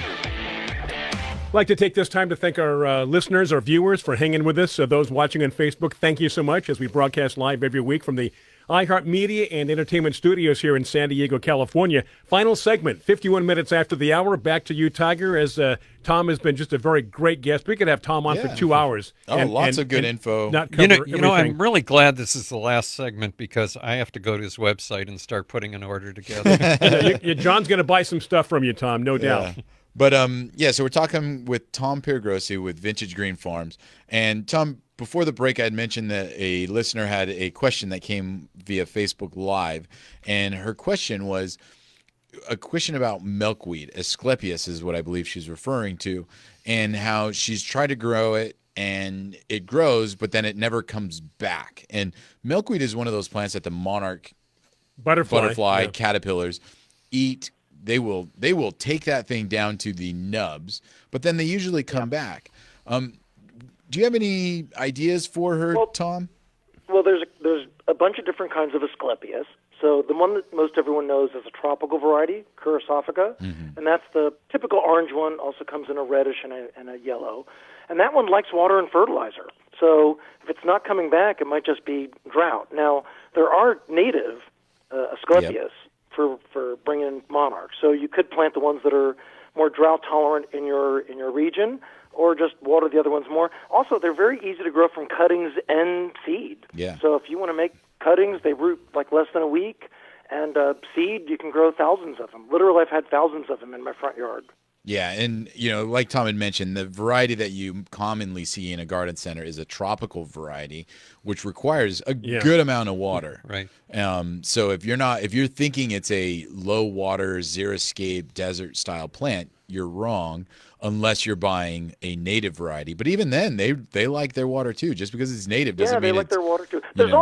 I'd like to take this time to thank our listeners, our viewers, for hanging with us. Those watching on Facebook, thank you so much as we broadcast live every week from the iHeartMedia and Entertainment Studios here in San Diego, California. Final segment, 51 minutes after the hour. Back to you, Tiger, as Tom has been just a very great guest. We could have Tom on for 2 hours. Lots of good info. Not cover you know, I'm really glad this is the last segment because I have to go to his website and start putting an order together. John's going to buy some stuff from you, Tom, no doubt. But so we're talking with Tom Piergrossi with Vintage Green Farms. And Tom, before the break, I had mentioned that a listener had a question that came via Facebook Live, and her question was a question about milkweed. Asclepias is what I believe she's referring to, and how she's tried to grow it, and it grows, but then it never comes back. And milkweed is one of those plants that the monarch butterfly caterpillars eat. They will take that thing down to the nubs, but then they usually come back. Do you have any ideas for her, Tom? Well, there's a bunch of different kinds of Asclepias. So the one that most everyone knows is a tropical variety, Curasophica, and that's the typical orange one. Also comes in a reddish and a yellow, and that one likes water and fertilizer. So if it's not coming back, it might just be drought. Now there are native Asclepias for bringing in monarchs. So you could plant the ones that are more drought tolerant in your region, or just water the other ones more. Also, they're very easy to grow from cuttings and seed. Yeah. So if you want to make cuttings, they root like less than a week, and seed, you can grow thousands of them. Literally, I've had thousands of them in my front yard. Yeah, and like Tom had mentioned, the variety that you commonly see in a garden center is a tropical variety, which requires a good amount of water. Right. So if you're thinking it's a low water, xeriscape, desert style plant, you're wrong, unless you're buying a native variety. But even then, they like their water too. Just because it's native doesn't mean they like their water too. There's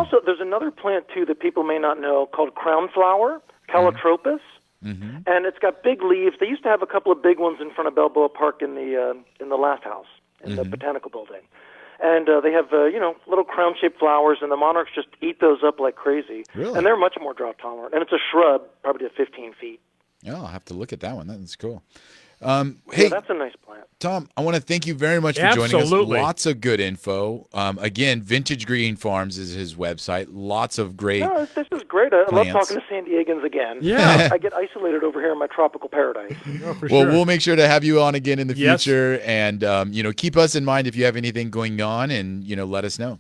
another plant too that people may not know called crown flower, Calotropis. And it's got big leaves. They used to have a couple of big ones in front of Balboa Park in the last house, in the botanical building. And they have little crown-shaped flowers, and the monarchs just eat those up like crazy. Really? And they're much more drought tolerant. And it's a shrub, probably to 15 feet. Oh, I'll have to look at that one. That's cool. Hey, that's a nice plant. Tom, I want to thank you very much for joining us. Lots of good info. Again, Vintage Green Farms is his website. Lots of great this is great. I love plants. talking to San Diegans again. Yeah. I get isolated over here in my tropical paradise. We'll make sure to have you on again in the future. And, keep us in mind if you have anything going on, and, let us know.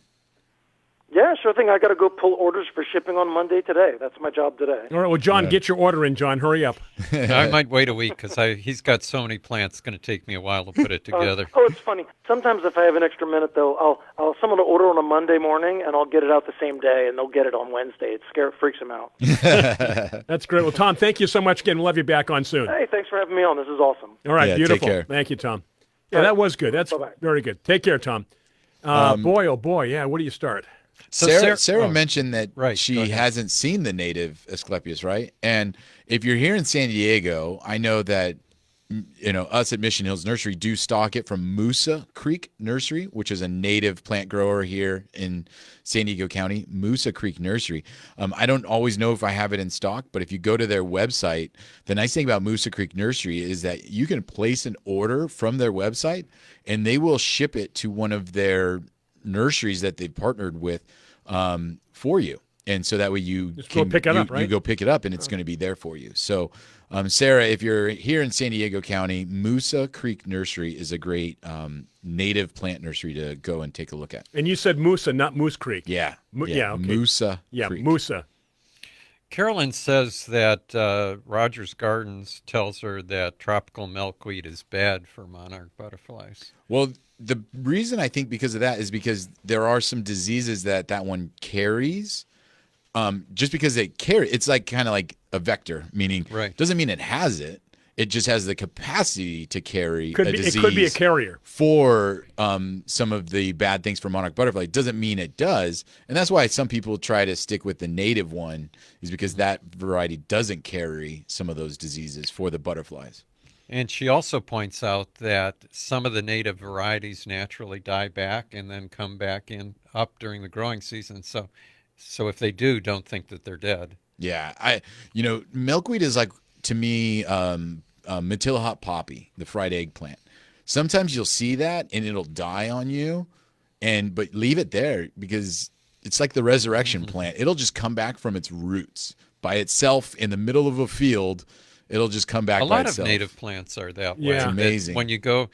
Yeah, sure thing. I got to go pull orders for shipping on Monday today. That's my job today. All right, well, John, get your order in, John. Hurry up. I might wait a week because he's got so many plants. It's going to take me a while to put it together. It's funny. Sometimes if I have an extra minute, though, someone will order on a Monday morning, and I'll get it out the same day, and they'll get it on Wednesday. It freaks them out. That's great. Well, Tom, thank you so much again. We'll have you back on soon. Hey, thanks for having me on. This is awesome. All right, beautiful. Take care. Thank you, Tom. Yeah, that was good. That's very good. Take care, Tom. Boy, oh boy, yeah. Where do you start? So Sarah mentioned that she hasn't seen the native Asclepias, right? And if you're here in San Diego, I know that us at Mission Hills Nursery do stock it from Moosa Creek Nursery, which is a native plant grower here in San Diego County. Moosa Creek Nursery. I don't always know if I have it in stock, but if you go to their website, the nice thing about Moosa Creek Nursery is that you can place an order from their website, and they will ship it to one of their nurseries that they've partnered with for you, and so that way you go pick it up, right? You go pick it up, and it's going to be there for you. So, Sarah, if you're here in San Diego County, Moosa Creek Nursery is a great native plant nursery to go and take a look at. And you said Moosa, not Moose Creek. Yeah, okay. Moosa. Creek. Moosa. Carolyn says that Rogers Gardens tells her that tropical milkweed is bad for monarch butterflies. Well, the reason I think because of that is because there are some diseases that one carries. Just because it's like kind of like a vector, meaning doesn't mean it has it. It just has the capacity to carry a disease. It could be a carrier for some of the bad things for monarch butterfly. It doesn't mean it does, and that's why some people try to stick with the native one, is because that variety doesn't carry some of those diseases for the butterflies. And she also points out that some of the native varieties naturally die back and then come back up during the growing season. So if they do, don't think that they're dead. Yeah, milkweed is like, to me, Matilla hot poppy, the fried eggplant. Sometimes you'll see that and it'll die on you, but leave it there because it's like the resurrection plant. It'll just come back from its roots by itself in the middle of a field. It'll just come back by itself. A lot of native plants are that way. Yeah. It's amazing. When you go,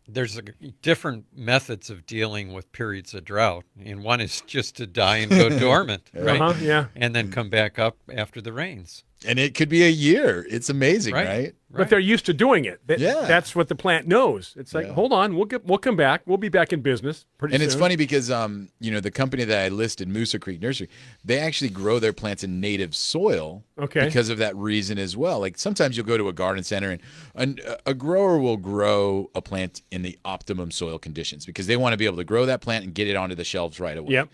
there's different methods of dealing with periods of drought, and one is just to die and go dormant, right? Yeah. And then come back up after the rains. And it could be a year. It's amazing, right? But they're used to doing it. Yeah. That's what the plant knows. It's like, hold on, we'll come back. We'll be back in business pretty soon. And it's funny because, the company that I listed, Moosa Creek Nursery, they actually grow their plants in native soil because of that reason as well. Like sometimes you'll go to a garden center and a grower will grow a plant in the optimum soil conditions because they want to be able to grow that plant and get it onto the shelves right away. Yep.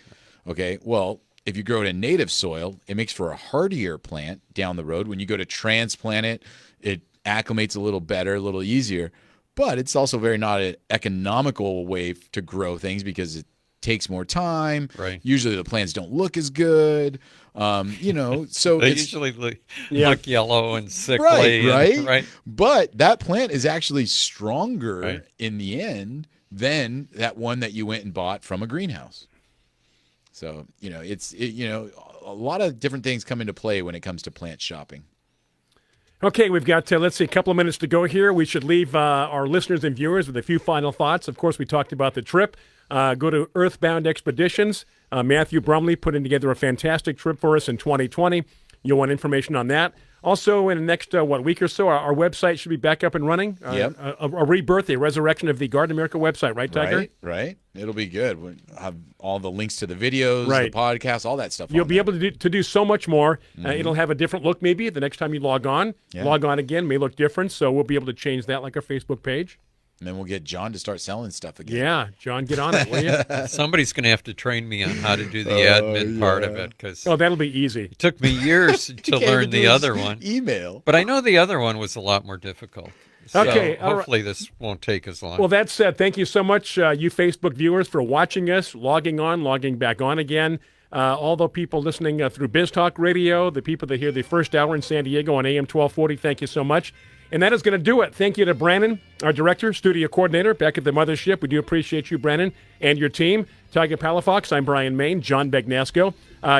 Okay, well, if you grow it in native soil, it makes for a hardier plant down the road. When you go to transplant it, it acclimates a little better, a little easier. But it's also very not an economical way to grow things because it takes more time. Right. Usually the plants don't look as good. So they usually look yellow and sickly. Right. But that plant is actually stronger in the end than that one that you went and bought from a greenhouse. So, a lot of different things come into play when it comes to plant shopping. Okay, we've got, a couple of minutes to go here. We should leave our listeners and viewers with a few final thoughts. Of course, we talked about the trip. Go to Earthbound Expeditions. Matthew Brumley putting together a fantastic trip for us in 2020. You'll want information on that. Also, in the next, week or so, our website should be back up and running. A rebirth, a resurrection of the Garden America website, right, Tiger? Right. It'll be good. We'll have all the links to the videos, the podcasts, all that stuff. You'll be able to do so much more. It'll have a different look maybe the next time you log on. Yeah. Log on again, may look different, so we'll be able to change that like our Facebook page. And then we'll get John to start selling stuff again. Yeah, John, get on it, will you? Somebody's going to have to train me on how to do the admin part of it. That'll be easy. It took me years to learn the other one. Email. But I know the other one was a lot more difficult. So okay. hopefully this won't take as long. Well, that said, thank you so much, you Facebook viewers, for watching us, logging on, logging back on again. All the people listening through Biz Talk Radio, the people that hear the first hour in San Diego on AM 1240, thank you so much. And that is going to do it. Thank you to Brandon, our director, studio coordinator, back at the mothership. We do appreciate you, Brandon, and your team. Tiger Palafox, I'm Bryan Main, John Bagnasco.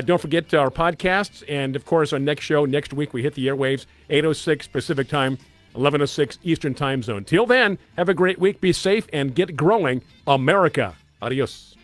Don't forget our podcasts. And, of course, our next show next week, we hit the airwaves, 8:06 Pacific Time, 11:06 Eastern Time Zone. Till then, have a great week. Be safe and get growing, America. Adios.